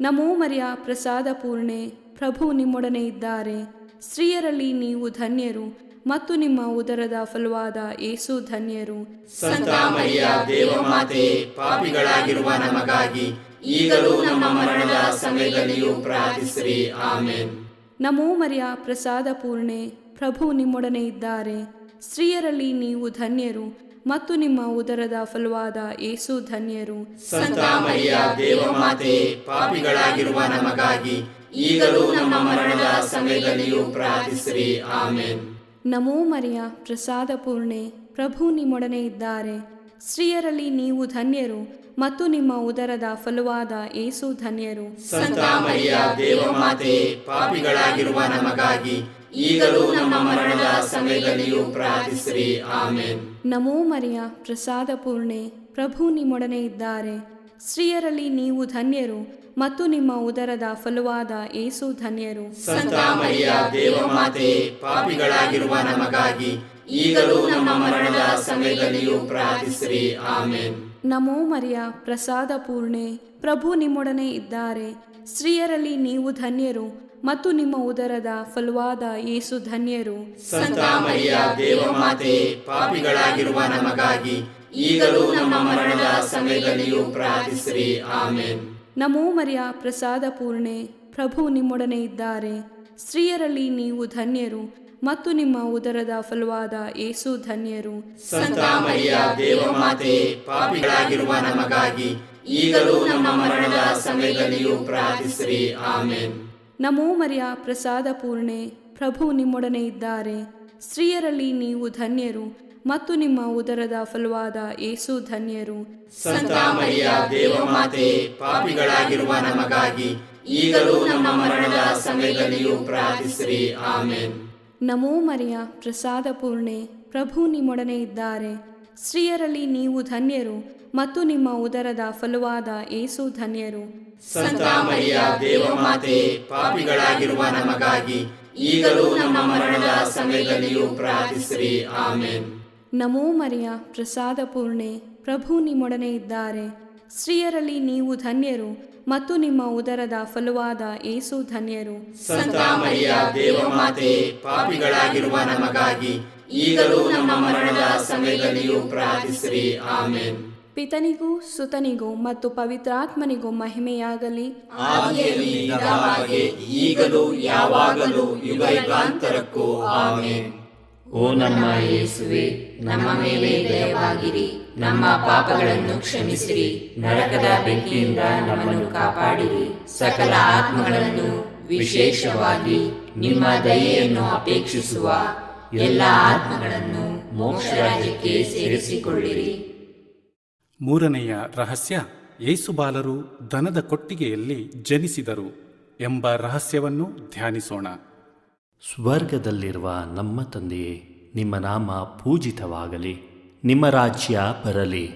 ನಮೋ ಮರಿಯ, ಪ್ರಸಾದ ಪೂರ್ಣೆ, ಪ್ರಭು ನಿಮ್ಮೊಡನೆ ಇದ್ದಾರೆ. ಸ್ತ್ರೀಯರಲ್ಲಿ ನೀವು ಧನ್ಯರು ಮತ್ತು ನಿಮ್ಮ ಉದರದ ಫಲವಾದ ಯೇಸು ಧನ್ಯರು.
ಸಂತ ಮರಿಯ ದೇವಮಾತೆ, ಪಾಪಿಗಳಾಗಿರುವ ನಮಗಾಗಿ ಈಗಲೂ ನಮ್ಮ ಮರಣದ ಸಮಯದಲ್ಲಿಯೂ ಪ್ರಾರ್ಥಿಸಿರಿ. ಆಮೆನ್.
ನಮೋ ಮರಿಯ, ಪ್ರಸಾದ ಪೂರ್ಣೆ, ಪ್ರಭು ನಿಮ್ಮೊಡನೆ ಇದ್ದಾರೆ. ಸ್ತ್ರೀಯರಲ್ಲಿ ನೀವು ಧನ್ಯರು ಮತ್ತು ನಿಮ್ಮ ಉದರದ ಫಲವಾದ ಯೇಸು ಧನ್ಯರು.
ಸಂತ ಮರಿಯ ದೇವಮಾತೆ, ಪಾಪಿಗಳಾಗಿರುವ ನಮಗಾಗಿ ಈಗಲೂ ನಮ್ಮ ಮರಣದ ಸಮಯದಲ್ಲಿಯೂ ಪ್ರಾರ್ಥಿಸಿರಿ. ಆಮೆನ್.
ನಮೋ ಮರಿಯ, ಪ್ರಸಾದ ಪೂರ್ಣೆ, ಪ್ರಭು ನಿಮ್ಮೊಡನೆ ಇದ್ದಾರೆ. ಸ್ತ್ರೀಯರಲ್ಲಿ ನೀವು ಧನ್ಯರು ಮತ್ತು ನಿಮ್ಮ ಉದರದ ಫಲವಾದ ಯೇಸು ಧನ್ಯರು.
ಸಂತ ಮರಿಯ ದೇವಮಾತೆ, ಪಾಪಿಗಳಾಗಿರುವ ನಮಗಾಗಿ ಈಗಲೂ ನಮ್ಮ ಮರಣದ ಸಮಯದಲ್ಲಿಯೂ ಪ್ರಾರ್ಥಿಸಿರಿ. ಆಮೆನ್.
ನಮೋ ಮರಿಯ, ಪ್ರಸಾದ ಪೂರ್ಣೆ, ಪ್ರಭು ನಿಮ್ಮೊಡನೆ ಇದ್ದಾರೆ. ಸ್ತ್ರೀಯರಲ್ಲಿ ನೀವು ಧನ್ಯರು ಮತ್ತು ನಿಮ್ಮ ಉದರದ ಫಲವಾದ ಯೇಸು ಧನ್ಯರು.
ಸಂತ ಮರಿಯ ದೇವಮಾತೆ, ಪಾಪಿಗಳಾಗಿರುವ ನಮಗಾಗಿ ಈಗಲೂ ನಮ್ಮ ಮರಣದ ಸಮಯದಲ್ಲಿಯೂ ಪ್ರಾರ್ಥಿಸಿರಿ. ಆಮೆನ್.
ನಮೋ ಮರಿಯ, ಪ್ರಸಾದ ಪೂರ್ಣೆ, ಪ್ರಭು ನಿಮ್ಮೊಡನೆ ಇದ್ದಾರೆ. ಸ್ತ್ರೀಯರಲ್ಲಿ ನೀವು ಧನ್ಯರು ಮತ್ತು ನಿಮ್ಮ ಉದರದ ಫಲವಾದ ಯೇಸು ಧನ್ಯರು.
ಸಂತ ಮರಿಯ ದೇವಮಾತೆ, ಪಾಪಿಗಳಾಗಿರುವ ನಮಗಾಗಿ ಈಗಲೂ ನಮ್ಮ ಮರಣದ ಸಮಯದಲ್ಲಿಯೂ ಪ್ರಾರ್ಥಿಸಿರಿ. ಆಮೇನ್.
ನಮೋ ಮರಿಯ ಪ್ರಸಾದ ಪೂರ್ಣೆ, ಪ್ರಭು ನಿಮ್ಮೊಡನೆ ಇದ್ದಾರೆ. ಸ್ತ್ರೀಯರಲ್ಲಿ ನೀವು ಧನ್ಯರು ಮತ್ತು ನಿಮ್ಮ ಉದರದ ಫಲವಾದ ಯೇಸು ಧನ್ಯರು.
ಸಂತ ಮರಿಯ ದೇವಮಾತೆ, ಪಾಪಿಗಳಾಗಿರುವ ನಮಗಾಗಿ ಈಗಲೂ ನಮ್ಮ ಮರಣದ ಸಮಯದಲ್ಲಿಯೂ ಪ್ರಾರ್ಥಿಸಿರಿ. ಆಮೇನ್.
ನಮೋ ಮರಿಯ ಪ್ರಸಾದ ಪೂರ್ಣೆ, ಪ್ರಭು ನಿಮ್ಮೊಡನೆ ಇದ್ದಾರೆ. ಸ್ತ್ರೀಯರಲ್ಲಿ ನೀವು ಧನ್ಯರು ಮತ್ತು ನಿಮ್ಮ ಉದರದ ಫಲವಾದ ಯೇಸು ಧನ್ಯರು.
ಸಂತ ಮರಿಯ ದೇವಮಾತೆ, ಪಾಪಿಗಳಾಗಿರುವ ನಮಗಾಗಿ ಈಗಲೂ ನಮ್ಮ ಮರಣದ ಸಮಯದಲ್ಲಿಯೂ ಪ್ರಾರ್ಥಿಸಿರಿ. ಆಮೇನ್.
ನಮೋ ಮರಿಯ ಪ್ರಸಾದ ಪೂರ್ಣೆ, ಪ್ರಭು ನಿಮ್ಮೊಡನೆ ಇದ್ದಾರೆ. ಸ್ತ್ರೀಯರಲ್ಲಿ ನೀವು ಧನ್ಯರು ಮತ್ತು ನಿಮ್ಮ ಉದರದ ಫಲವಾದ ಯೇಸು ಧನ್ಯರು.
ಸಂತ ಮರಿಯ ದೇವಮಾತೆ, ಪಾಪಿಗಳಾಗಿರುವ ನಮಗಾಗಿ ಈಗಲೂ ನಮ್ಮ ಮರಣದ ಸಮಯದಲ್ಲಿಯೂ ಪ್ರಾರ್ಥಿಸಿರಿ. ಆಮೇನ್.
ನಮೋ ಮರಿಯ ಪ್ರಸಾದ ಪೂರ್ಣೆ, ಪ್ರಭು ನಿಮ್ಮೊಡನೆ ಇದ್ದಾರೆ. ಸ್ತ್ರೀಯರಲ್ಲಿ ನೀವು ಧನ್ಯರು ಮತ್ತು ನಿಮ್ಮ ಉದರದ ಫಲವಾದ ಯೇಸು ಧನ್ಯರು.
ಸಂತ ಮರಿಯ ದೇವಮಾತೆ, ಪಾಪಿಗಳಾಗಿರುವ ನಮಗಾಗಿ ಈಗಲೂ ನಮ್ಮ ಮರಣದ ಸಮಯದಲ್ಲಿಯೂ ಪ್ರಾರ್ಥಿಸಿರಿ. ಆಮೇನ್.
ಪಿತನಿಗೂ ಸುತನಿಗೂ ಮತ್ತು ಪವಿತ್ರಾತ್ಮನಿಗೂ ಮಹಿಮೆಯಾಗಲಿ.
ಆದಿಯಲ್ಲಿ ಇದ್ದ ಹಾಗೆ ಈಗಲೂ ಯಾವಾಗಲೂ ಯುಗಾಂತರಕ್ಕೂ. ಆಮೇನ್.
ಓ ನಮ್ಮ ಯೇಸುವೆ, ನಮ್ಮ ಮೇಲೆ ದಯವಾಗಿರಿ, ನಮ್ಮ ಪಾಪಗಳನ್ನು ಕ್ಷಮಿಸಿರಿ, ನರಕದ ಬೆಂಕಿಯಿಂದ ನಮ್ಮನ್ನು ಕಾಪಾಡಿರಿ, ಸಕಲ ಆತ್ಮಗಳನ್ನು ವಿಶೇಷವಾಗಿ ನಿಮ್ಮ ದಯೆಯನ್ನು ಅಪೇಕ್ಷಿಸುವ ಎಲ್ಲ ಆತ್ಮಗಳನ್ನು ಮೋಕ್ಷ ರಾಜ್ಯಕ್ಕೆ ಸೇರಿಸಿಕೊಳ್ಳಿರಿ.
ಮೂರನೆಯ ರಹಸ್ಯ, ಯೇಸುಬಾಲರು ದನದ ಕೊಟ್ಟಿಗೆಯಲ್ಲಿ ಜನಿಸಿದರು ಎಂಬ ರಹಸ್ಯವನ್ನು ಧ್ಯಾನಿಸೋಣ.
ಸ್ವರ್ಗದಲ್ಲಿರುವ ನಮ್ಮ ತಂದೆಯೇ, ನಿಮ್ಮ ನಾಮ ಪೂಜಿತವಾಗಲಿ, ನಿಮ್ಮ ರಾಜ್ಯ ಬರಲಿ,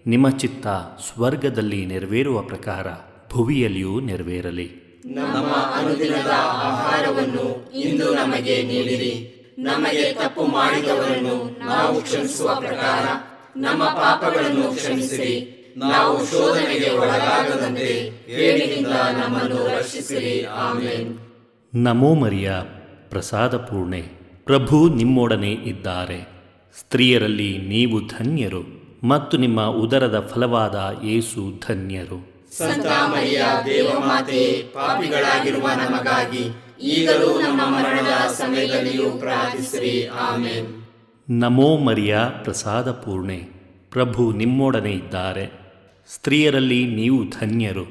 ನಿಮ್ಮ ಚಿತ್ತ ಸ್ವರ್ಗದಲ್ಲಿ ನೆರವೇರುವ ಪ್ರಕಾರ ಭುವಿಯಲ್ಲಿಯೂ ನೆರವೇರಲಿ.
ನಮ್ಮ ಅನುದಿನದ ಆಹಾರವನ್ನು ಇಂದು ನಮಗೆ ನೀಡಿರಿ. ನಮಗೆ ತಪ್ಪು ಮಾಡಿದವರನ್ನು ನಾವು ಕ್ಷಮಿಸುವ ಪ್ರಕಾರ ನಮ್ಮ ಪಾಪಗಳನ್ನು ಕ್ಷಮಿಸಿರಿ. ನಾವು ಶೋಧನೆಗೆ ಒಳಗಾಗದಂತೆ ಕೇಡಿನಿಂದ ನಮ್ಮನ್ನು ರಕ್ಷಿಸಿರಿ. ಆಮೇನ್.
ನಮೋ ಮರಿಯ ಪ್ರಸಾದ ಪೂರ್ಣೆ, ಪ್ರಭು ನಿಮ್ಮೊಡನೆ ಇದ್ದಾರೆ. ಸ್ತ್ರೀಯರಲ್ಲಿ ನೀವು ಧನ್ಯರು ಮತ್ತು ನಿಮ್ಮ ಉದರದ ಫಲವಾದ ಯೇಸು ಧನ್ಯರು.
ಸಂತ ಮರಿಯ ದೇವಮಾತೆ, ಪಾಪಿಗಳಾಗಿರುವ ನಮಗಾಗಿ ಈಗಲೂ ನಮ್ಮ ಮರಣದ ಸಮಯದಲ್ಲಿಯೂ ಪ್ರಾರ್ಥಿಸಿರಿ. ಆಮೇನ್.
ನಮೋ ಮರಿಯ ಪ್ರಸಾದ ಪೂರ್ಣೆ, ಪ್ರಭು ನಿಮ್ಮೊಡನೆ ಇದ್ದಾರೆ. ಸ್ತ್ರೀಯರಲ್ಲಿ ನೀವು ಧನ್ಯರು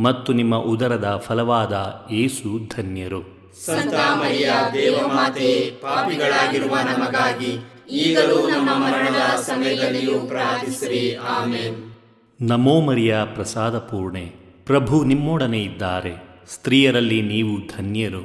ಮತ್ತು ನಿಮ್ಮ ಉದರದ ಫಲವಾದ ಯೇಸು ಧನ್ಯರು.
ಸಂತ ಮರಿಯ ದೇವಮಾತೆ, ಪಾಪಿಗಳಾಗಿರುವ ನಮಗಾಗಿ ಈಗಲೂ ನಮ್ಮ ಮರಣದ ಸಮಯದಲ್ಲಿಯೂ ಪ್ರಾರ್ಥಿಸಿರಿ. ಆಮೇನ್.
ನಮೋ ಮರಿಯ ಪ್ರಸಾದ ಪೂರ್ಣೆ, ಪ್ರಭು ನಿಮ್ಮೊಡನೆ ಇದ್ದಾರೆ. ಸ್ತ್ರೀಯರಲ್ಲಿ ನೀವು ಧನ್ಯರು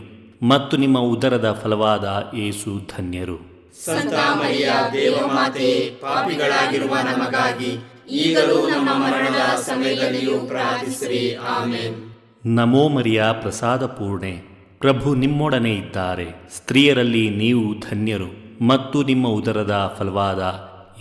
ಮತ್ತು ನಿಮ್ಮ ಉದರದ ಫಲವಾದ ಯೇಸು ಧನ್ಯರು.
ಸಂತ ಮರಿಯ ದೇವಮಾತೆ, ಪಾಪಿಗಳಾಗಿರುವ ನಮಗಾಗಿ ಈಗಲೂ ನಮ್ಮ ಮರಣದ ಸಮಯದಲ್ಲಿಯೂ ಪ್ರಾರ್ಥಿಸಿರಿ. ಆಮೇನ್.
ನಮೋ ಮರಿಯ ಪ್ರಸಾದ ಪೂರ್ಣೆ, ಪ್ರಭು ನಿಮ್ಮೊಡನೆ ಇದ್ದಾರೆ. ಸ್ತ್ರೀಯರಲ್ಲಿ ನೀವು ಧನ್ಯರು ಮತ್ತು ನಿಮ್ಮ ಉದರದ ಫಲವಾದ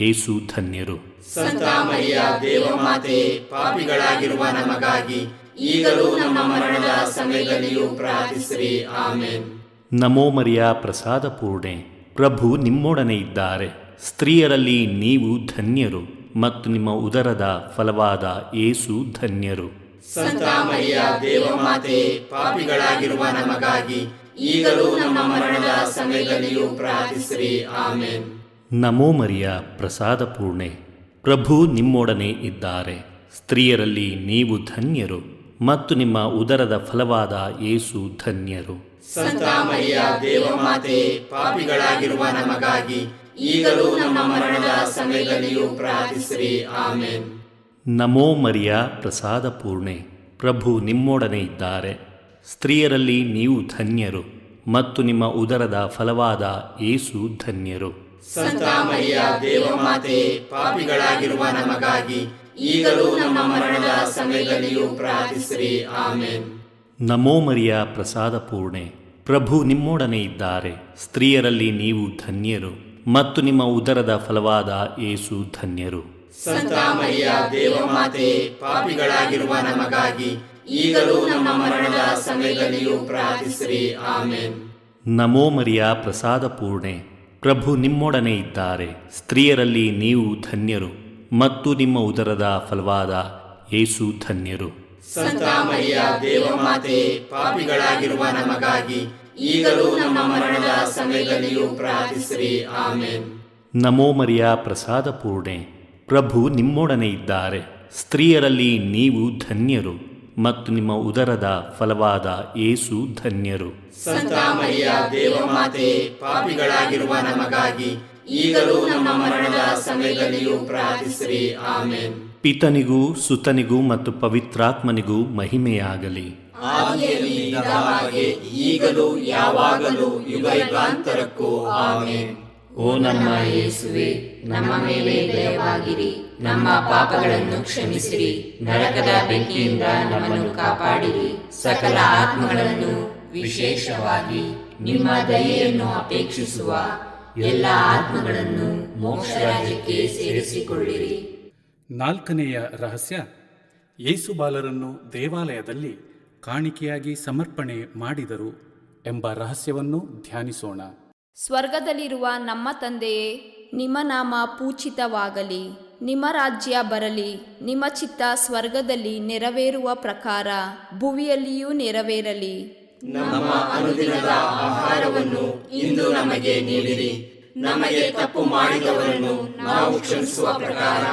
ಯೇಸು ಧನ್ಯರು.
ಸಂತ ಮರಿಯ ದೇವಮಾತೆ, ಪಾಪಿಗಳಾಗಿರುವ ನಮಗಾಗಿ ಈಗಲೂ ನಮ್ಮ ಮರಣದ ಸಮಯದಲ್ಲಿಯೂ ಪ್ರಾರ್ಥಿಸಿರಿ. ಆಮೇನ್.
ನಮೋ ಮರಿಯ ಪ್ರಸಾದ ಪೂರ್ಣೆ, ಪ್ರಭು ನಿಮ್ಮೊಡನೆ ಇದ್ದಾರೆ. ಸ್ತ್ರೀಯರಲ್ಲಿ ನೀವು ಧನ್ಯರು ಮತ್ತು ನಿಮ್ಮ ಉದರದ ಫಲವಾದ ಯೇಸು ಧನ್ಯರು.
ಸಂತ ಮರಿಯ ದೇವಮಾತೆ, ಪಾಪಿಗಳಾಗಿರುವ ನಮಗಾಗಿ ಈಗಲೂ ನಮ್ಮ ಮರಣದ ಸಮಯದಲ್ಲಿಯೂ ಪ್ರಾರ್ಥಿಸಿರಿ. ಆಮೇನ್.
ನಮೋ ಮರಿಯ ಪ್ರಸಾದ ಪೂರ್ಣೆ, ಪ್ರಭು ನಿಮ್ಮೊಡನೆ ಇದ್ದಾರೆ. ಸ್ತ್ರೀಯರಲ್ಲಿ ನೀವು ಧನ್ಯರು ಮತ್ತು ನಿಮ್ಮ ಉದರದ ಫಲವಾದ ಯೇಸು ಧನ್ಯರು.
ಸಂತ ಮರಿಯ ದೇವಮಾತೆ, ಪಾಪಿಗಳಾಗಿರುವ ನಮಗಾಗಿ ಈಗಲೂ ನಮ್ಮ ಮರಣದ ಸಮಯದಲ್ಲಿಯೂ ಪ್ರಾರ್ಥಿಸಿರಿ. ಆಮೇನ್.
ನಮೋ ಮರಿಯ ಪ್ರಸಾದ ಪೂರ್ಣೆ, ಪ್ರಭು ನಿಮ್ಮೊಡನೆ ಇದ್ದಾರೆ. ಸ್ತ್ರೀಯರಲ್ಲಿ ನೀವು ಧನ್ಯರು ಮತ್ತು ನಿಮ್ಮ ಉದರದ ಫಲವಾದ ಯೇಸು ಧನ್ಯರು.
ಸಂತ ಮರಿಯ ದೇವಮಾತೆ, ಪಾಪಿಗಳಾಗಿರುವ ನಮಗಾಗಿ ಈಗಲೂ ನಮ್ಮ ಮರಣದ ಸಮಯದಲ್ಲಿಯೂ ಪ್ರಾರ್ಥಿಸಿರಿ. ಆಮೇನ್.
ನಮೋ ಮರಿಯ ಪ್ರಸಾದ ಪೂರ್ಣೆ, ಪ್ರಭು ನಿಮ್ಮೊಡನೆ ಇದ್ದಾರೆ. ಸ್ತ್ರೀಯರಲ್ಲಿ ನೀವು ಧನ್ಯರು ಮತ್ತು ನಿಮ್ಮ ಉದರದ ಫಲವಾದ ಯೇಸು ಧನ್ಯರು.
ಸಂತ ಮರಿಯ ದೇವಮಾತೆ, ಪಾಪಿಗಳಾಗಿರುವ ನಮಗಾಗಿ ಈಗಲೂ ನಮ್ಮ ಮರಣದ ಸಮಯದಲ್ಲಿಯೂ ಪ್ರಾರ್ಥಿಸಿರಿ. ಆಮೇನ್.
ನಮೋ ಮರಿಯ ಪ್ರಸಾದ ಪೂರ್ಣೆ, ಪ್ರಭು ನಿಮ್ಮೊಡನೆ ಇದ್ದಾರೆ. ಸ್ತ್ರೀಯರಲ್ಲಿ ನೀವು ಧನ್ಯರು ಮತ್ತು ನಿಮ್ಮ ಉದರದ ಫಲವಾದ ಯೇಸು ಧನ್ಯರು.
ಸಂತ ಮರಿಯ ದೇವಮಾತೆ, ಪಾಪಿಗಳಾಗಿರುವ ನಮಗಾಗಿ ಈಗಲೂ ನಮ್ಮ ಮರಣದ ಸಮಯದಲ್ಲಿಯೂ ಪ್ರಾರ್ಥಿಸಿರಿ. ಆಮೇನ್.
ನಮೋ ಮರಿಯ ಪ್ರಸಾದ ಪೂರ್ಣೆ, ಪ್ರಭು ನಿಮ್ಮೊಡನೆ ಇದ್ದಾರೆ. ಸ್ತ್ರೀಯರಲ್ಲಿ ನೀವು ಧನ್ಯರು ಮತ್ತು ನಿಮ್ಮ ಉದರದ ಫಲವಾದ ಯೇಸು ಧನ್ಯರು.
ಸಂತ ಮರಿಯ ದೇವಮಾತೆ, ಪಾಪಿಗಳಾಗಿರುವ ನಮಗಾಗಿ ಈಗಲೂ ನಮ್ಮ ಮರಣದ ಸಮಯದಲ್ಲಿಯೂ ಪ್ರಾರ್ಥಿಸಿರಿ. ಆಮೇನ್.
ಪಿತನಿಗೂ ಸುತನಿಗೂ ಮತ್ತು ಪವಿತ್ರಾತ್ಮನಿಗೂ ಮಹಿಮೆಯಾಗಲಿ.
ಆದಿಯಲ್ಲಿ ಇದ್ದ ಹಾಗೆ ಈಗಲೂ ಯಾವಾಗಲೂ ಯುಗಾಂತರಕ್ಕೂ. ಆಮೇನ್.
ಓ ನಮ್ಮ ಯೇಸುವೆ, ನಮ್ಮ ಮೇಲೆ ದಯವಾಗಿರಿ, ನಮ್ಮ ಪಾಪಗಳನ್ನು ಕ್ಷಮಿಸಿರಿ, ನರಕದ ಬೆಂಕಿಯಿಂದ ನಮ್ಮನ್ನು ಕಾಪಾಡಿರಿ, ಸಕಲ ಆತ್ಮಗಳನ್ನು ವಿಶೇಷವಾಗಿ ನಿಮ್ಮ ದಯೆಯನ್ನು ಅಪೇಕ್ಷಿಸುವ ಎಲ್ಲ ಆತ್ಮಗಳನ್ನು ಮೋಕ್ಷ ರಾಜ್ಯಕ್ಕೆ ಸೇರಿಸಿಕೊಳ್ಳಿರಿ.
ನಾಲ್ಕನೆಯ ರಹಸ್ಯ, ಯೇಸು ಬಾಲರನ್ನು ದೇವಾಲಯದಲ್ಲಿ ಕಾಣಿಕೆಯಾಗಿ ಸಮರ್ಪಣೆ ಮಾಡಿದರು ಎಂಬ ರಹಸ್ಯವನ್ನು ಧ್ಯಾನಿಸೋಣ.
ಸ್ವರ್ಗದಲ್ಲಿರುವ ನಮ್ಮ ತಂದೆಯೇ, ನಿಮ್ಮ ನಾಮ ಪೂಜಿತವಾಗಲಿ, ನಿಮ್ಮ ರಾಜ್ಯ ಬರಲಿ, ನಿಮ್ಮ ಚಿತ್ತ ಸ್ವರ್ಗದಲ್ಲಿ ನೆರವೇರುವ ಪ್ರಕಾರ ಭುವಿಯಲ್ಲಿಯೂ ನೆರವೇರಲಿ.
ನಮ್ಮ ಅನುದಿನದ ಆಹಾರವನ್ನು ಇಂದು ನಮಗೆ ನೀಡಿರಿ. ನಮಗೆ ತಪ್ಪು ಮಾಡಿದವರನ್ನು ನಾವು ಕ್ಷಮಿಸುವ ಪ್ರಕಾರ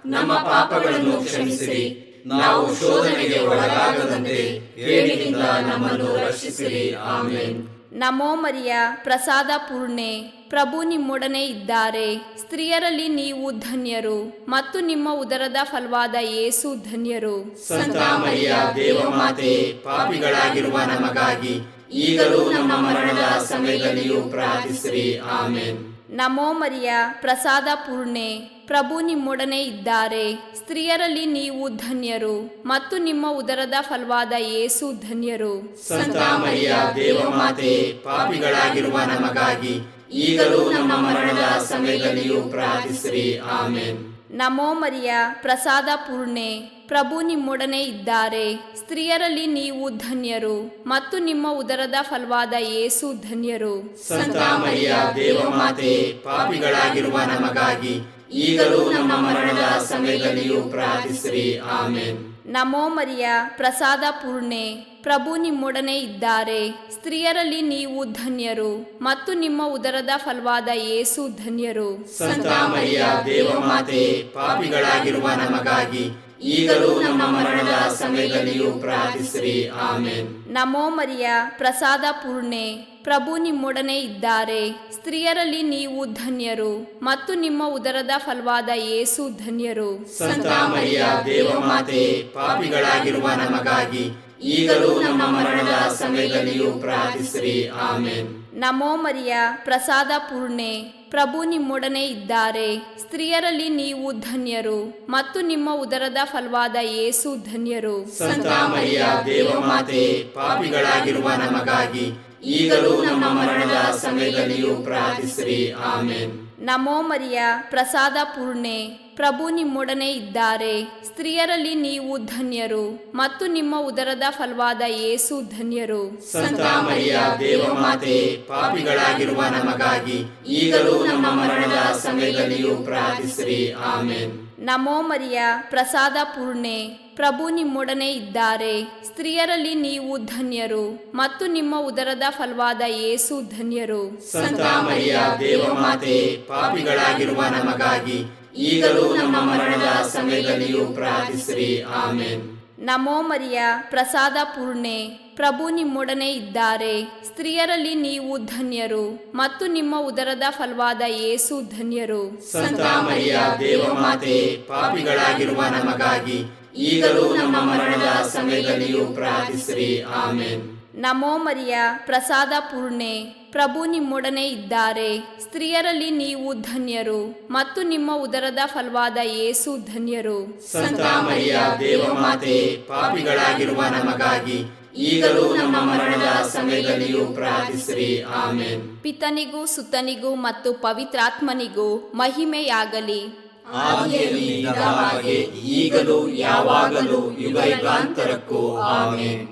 ನಮ್ಮ ಪಾಪಗಳನ್ನು ಕ್ಷಮಿಸಿರಿ. ನಾವು ಶೋಧನೆಗೆ ಒಳಗಾಗದಂತೆ ಕೇಡಿನಿಂದ ನಮ್ಮನ್ನು ರಕ್ಷಿಸಿರಿ. ಆಮೇನ್.
ನಮೋ ಮರಿಯ ಪ್ರಸಾದ ಪೂರ್ಣೆ, ಪ್ರಭು ನಿಮ್ಮೊಡನೆ ಇದ್ದಾರೆ. ಸ್ತ್ರೀಯರಲ್ಲಿ ನೀವು ಧನ್ಯರು ಮತ್ತು ನಿಮ್ಮ ಉದರದ ಫಲವಾದ ಯೇಸು ಧನ್ಯರು.
ಸಂತ ಮರಿಯ ದೇವಮಾತೆ, ಪಾಪಿಗಳಾಗಿರುವ ನಮಗಾಗಿ ಈಗಲೂ ನಮ್ಮ ಮರಣದ ಸಮಯದಲ್ಲಿಯೂ ಪ್ರಾರ್ಥಿಸಿರಿ. ಆಮೇನ್.
ನಮೋ ಮರಿಯ ಪ್ರಸಾದ ಪೂರ್ಣೆ, ಪ್ರಭು ನಿಮ್ಮೊಡನೆ ಇದ್ದಾರೆ. ಸ್ತ್ರೀಯರಲ್ಲಿ ನೀವು ಧನ್ಯರು ಮತ್ತು ನಿಮ್ಮ ಉದರದ ಫಲವಾದ ಯೇಸು ಧನ್ಯರು.
ಸಂತ ಮರಿಯ ದೇವಮಾತೆ, ಪಾಪಿಗಳಾಗಿರುವ ನಮಗಾಗಿ ಈಗಲೂ ನಮ್ಮ ಮರಣದ ಸಮಯದಲ್ಲಿಯೂ ಪ್ರಾರ್ಥಿಸಿರಿ. ಆಮೇನ್.
ನಮೋ ಮರಿಯ ಪ್ರಸಾದ ಪೂರ್ಣೆ, ಪ್ರಭು ನಿಮ್ಮೊಡನೆ ಇದ್ದಾರೆ. ಸ್ತ್ರೀಯರಲ್ಲಿ ನೀವು ಧನ್ಯರು ಮತ್ತು ನಿಮ್ಮ ಉದರದ ಫಲವಾದ ಯೇಸು ಧನ್ಯರು.
ಸಂತ ಮರಿಯ ದೇವಮಾತೆ, ಪಾಪಿಗಳಾಗಿರುವ ನಮಗಾಗಿ ಈಗಲೂ ನಮ್ಮ ಮರಣದ ಸಮಯದಲ್ಲಿಯೂ ಪ್ರಾರ್ಥಿಸಿರಿ. ಆಮೇನ್.
ನಮೋ ಮರಿಯ ಪ್ರಸಾದ ಪೂರ್ಣೆ, ಪ್ರಭು ನಿಮ್ಮೊಡನೆ ಇದ್ದಾರೆ. ಸ್ತ್ರೀಯರಲ್ಲಿ ನೀವು ಧನ್ಯರು ಮತ್ತು ನಿಮ್ಮ ಉದರದ ಫಲವಾದ ಯೇಸು ಧನ್ಯರು.
ಸಂತ ಮರಿಯ ದೇವಮಾತೆ, ಪಾಪಿಗಳಾಗಿರುವ ನಮಗಾಗಿ ಈಗಲೂ ನಮ್ಮ ಮರಣದ ಸಮಯದಲ್ಲಿಯೂ ಪ್ರಾರ್ಥಿಸಿರಿ. ಆಮೇನ್.
ನಮೋ ಮರಿಯ ಪ್ರಸಾದ ಪೂರ್ಣೆ, ಪ್ರಭು ನಿಮ್ಮೊಡನೆ ಇದ್ದಾರೆ. ಸ್ತ್ರೀಯರಲ್ಲಿ ನೀವು ಧನ್ಯರು ಮತ್ತು ನಿಮ್ಮ ಉದರದ ಫಲವಾದ ಯೇಸು ಧನ್ಯರು.
ಸಂತ ಮರಿಯ ದೇವಮಾತೆ, ಪಾಪಿಗಳಾಗಿರುವ ನಮಗಾಗಿ ಈಗಲೂ ನಮ್ಮ ಮರಣದ ಸಮಯದಲ್ಲಿಯೂ ಪ್ರಾರ್ಥಿಸಿರಿ. ಆಮೇನ್.
ನಮೋ ಮರಿಯ ಪ್ರಸಾದ ಪೂರ್ಣೆ, ಪ್ರಭು ನಿಮ್ಮೊಡನೆ ಇದ್ದಾರೆ. ಸ್ತ್ರೀಯರಲ್ಲಿ ನೀವು ಧನ್ಯರು ಮತ್ತು ನಿಮ್ಮ ಉದರದ ಫಲವಾದ ಯೇಸು ಧನ್ಯರು.
ಸಂತ ಮರಿಯ ದೇವಮಾತೆ, ಪಾಪಿಗಳಾಗಿರುವ ನಮಗಾಗಿ ಈಗಲೂ ನಮ್ಮ ಮರಣದ ಸಮಯದಲ್ಲಿಯೂ ಪ್ರಾರ್ಥಿಸಿರಿ. ಆಮೇನ್.
ನಮೋ ಮರಿಯ ಪ್ರಸಾದ ಪೂರ್ಣೆ, ಪ್ರಭು ನಿಮ್ಮೊಡನೆ ಇದ್ದಾರೆ. ಸ್ತ್ರೀಯರಲ್ಲಿ ನೀವು ಧನ್ಯರು ಮತ್ತು ನಿಮ್ಮ ಉದರದ ಫಲವಾದ ಯೇಸು ಧನ್ಯರು.
ಸಂತ ಮರಿಯ ದೇವಮಾತೆ, ಪಾಪಿಗಳಾಗಿರುವ ನಮಗಾಗಿ ಈಗಲೂ ನಮ್ಮ ಮರಣದ ಸಮಯದಲ್ಲಿಯೂ ಪ್ರಾರ್ಥಿಸಿರಿ. ಆಮೇನ್.
ನಮೋ ಮರಿಯ ಪ್ರಸಾದ ಪೂರ್ಣೆ, ಪ್ರಭು ನಿಮ್ಮೊಡನೆ ಇದ್ದಾರೆ. ಸ್ತ್ರೀಯರಲ್ಲಿ ನೀವು ಧನ್ಯರು ಮತ್ತು ನಿಮ್ಮ ಉದರದ ಫಲವಾದ ಯೇಸು ಧನ್ಯರು.
ಸಂತ ಮರಿಯ ದೇವಮಾತೆ, ಪಾಪಿಗಳಾಗಿರುವ ನಮಗಾಗಿ ಈಗಲೂ ನಮ್ಮ ಮರಣದ ಸಮಯದಲ್ಲಿಯೂ ಪ್ರಾರ್ಥಿಸಿರಿ. ಆಮೇನ್.
ನಮೋ ಮರಿಯ ಪ್ರಸಾದ ಪೂರ್ಣೆ, ಪ್ರಭು ನಿಮ್ಮೊಡನೆ ಇದ್ದಾರೆ. ಸ್ತ್ರೀಯರಲ್ಲಿ ನೀವು ಧನ್ಯರು ಮತ್ತು ನಿಮ್ಮ ಉದರದ ಫಲವಾದ ಯೇಸು ಧನ್ಯರು.
ಸಂತ ಮರಿಯ ದೇವಮಾತೆ, ಪಾಪಿಗಳಾಗಿರುವ ನಮಗಾಗಿ ಈಗಲೂ ನಮ್ಮ ಮರಣದ ಸಮಯದಲ್ಲಿಯೂ ಪ್ರಾರ್ಥಿಸಿರಿ. ಆಮೇನ್.
ನಮೋ ಮರಿಯ ಪ್ರಸಾದ ಪೂರ್ಣೆ, ಪ್ರಭು ನಿಮ್ಮೊಡನೆ ಇದ್ದಾರೆ. ಸ್ತ್ರೀಯರಲ್ಲಿ ನೀವು ಧನ್ಯರು ಮತ್ತು ನಿಮ್ಮ ಉದರದ ಫಲವಾದ ಯೇಸು ಧನ್ಯರು.
ಸಂತ ಮರಿಯ ದೇವಮಾತೆ, ಪಾಪಿಗಳಾಗಿರುವ ನಮಗಾಗಿ ಈಗಲೂ ನಮ್ಮ ಮರಣದ ಸಮಯದಲ್ಲಿಯೂ ಪ್ರಾರ್ಥಿಸಿರಿ. ಆಮೇನ್.
ಪಿತನಿಗೂ ಸುತನಿಗೂ ಮತ್ತು ಪವಿತ್ರಾತ್ಮನಿಗೂ ಮಹಿಮೆಯಾಗಲಿ.
ಆದಿಯಲ್ಲಿ ಇದ್ದ ಹಾಗೆ ಈಗಲೂ ಯಾವಾಗಲೂ ಯುಗಾಂತರಕ್ಕೂ ಆಮೆನ್.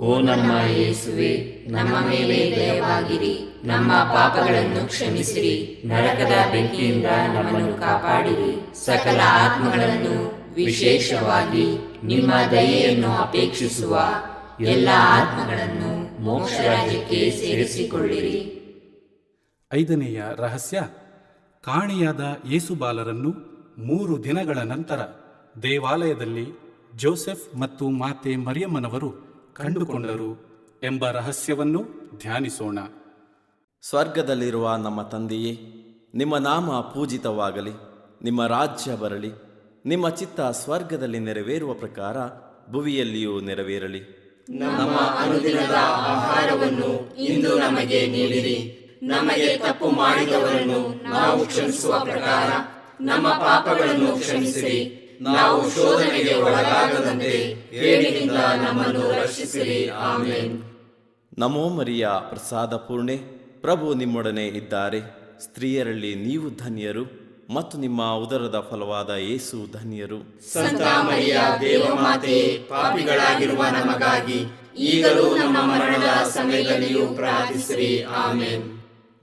ಓ ನಮ್ಮ ಯೇಸುವೆ, ನಮ್ಮ ಮೇಲೆ ದಯವಾಗಿರಿ, ನಮ್ಮ ಪಾಪಗಳನ್ನು ಕ್ಷಮಿಸಿರಿ, ನರಕದ ಬೆಂಕಿಯಿಂದ ನಮ್ಮನ್ನು ಕಾಪಾಡಿರಿ, ಸಕಲ ಆತ್ಮಗಳನ್ನು ವಿಶೇಷವಾಗಿ ನಿಮ್ಮ ದಯೆಯನ್ನು ಅಪೇಕ್ಷಿಸುವ ಎಲ್ಲ ಆತ್ಮಗಳನ್ನು ಮೋಕ್ಷ ರಾಜ್ಯಕ್ಕೆ ಸೇರಿಸಿಕೊಳ್ಳಿರಿ.
5ನೆಯ ರಹಸ್ಯ, ಕಾಣೆಯಾದ ಯೇಸುಬಾಲರನ್ನು 3 ದಿನಗಳ ನಂತರ ದೇವಾಲಯದಲ್ಲಿ ಜೋಸೆಫ್ ಮತ್ತು ಮಾತೆ ಮರಿಯಮ್ಮನವರು ಕಂಡುಕೊಂಡರು ಎಂಬ ರಹಸ್ಯವನ್ನು ಧ್ಯಾನಿಸೋಣ.
ಸ್ವರ್ಗದಲ್ಲಿರುವ ನಮ್ಮ ತಂದೆಯೇ, ನಿಮ್ಮ ನಾಮ ಪೂಜಿತವಾಗಲಿ, ನಿಮ್ಮ ರಾಜ್ಯ ಬರಲಿ, ನಿಮ್ಮ ಚಿತ್ತ ಸ್ವರ್ಗದಲ್ಲಿ ನೆರವೇರುವ ಪ್ರಕಾರ ಭುವಿಯಲ್ಲಿಯೂ ನೆರವೇರಲಿ.
ನಮ್ಮ ಅನುದಿನದ ಆಹಾರವನ್ನು ಇಂದು ನಮಗೆ ನೀಡಿರಿ. ನಮಗೆ ತಪ್ಪು ಮಾಡಿದವರನ್ನು ನಾವು ಕ್ಷಮಿಸುವ ಪ್ರಕಾರ ನಮ್ಮ ಪಾಪಗಳನ್ನು ಕ್ಷಮಿಸಿರಿ. ನಾವು ಶೋಧನೆಗೆ ಒಳಗಾಗದಂತೆ ಕೇಡಿನಿಂದ ನಮ್ಮನ್ನು ರಕ್ಷಿಸಿರಿ. ಆಮೆನ್.
ನಮೋ ಮರಿಯ ಪ್ರಸಾದ ಪೂರ್ಣೆ, ಪ್ರಭು ನಿಮ್ಮೊಡನೆ ಇದ್ದಾರೆ. ಸ್ತ್ರೀಯರಲ್ಲಿ ನೀವು ಧನ್ಯರು ಮತ್ತು ನಿಮ್ಮ ಉದರದ ಫಲವಾದ ಯೇಸು ಧನ್ಯರು.
ಸಂತ ಮರಿಯ ದೇವಮಾತೆಯೇ, ಪಾಪಿಗಳಾಗಿರುವ ನಮಗಾಗಿ ಈಗಲೂ ನಮ್ಮ ಮರಣದ ಸಮಯದಲ್ಲಿಯೂ ಪ್ರಾರ್ಥಿಸಿರಿ. ಆಮೆನ್.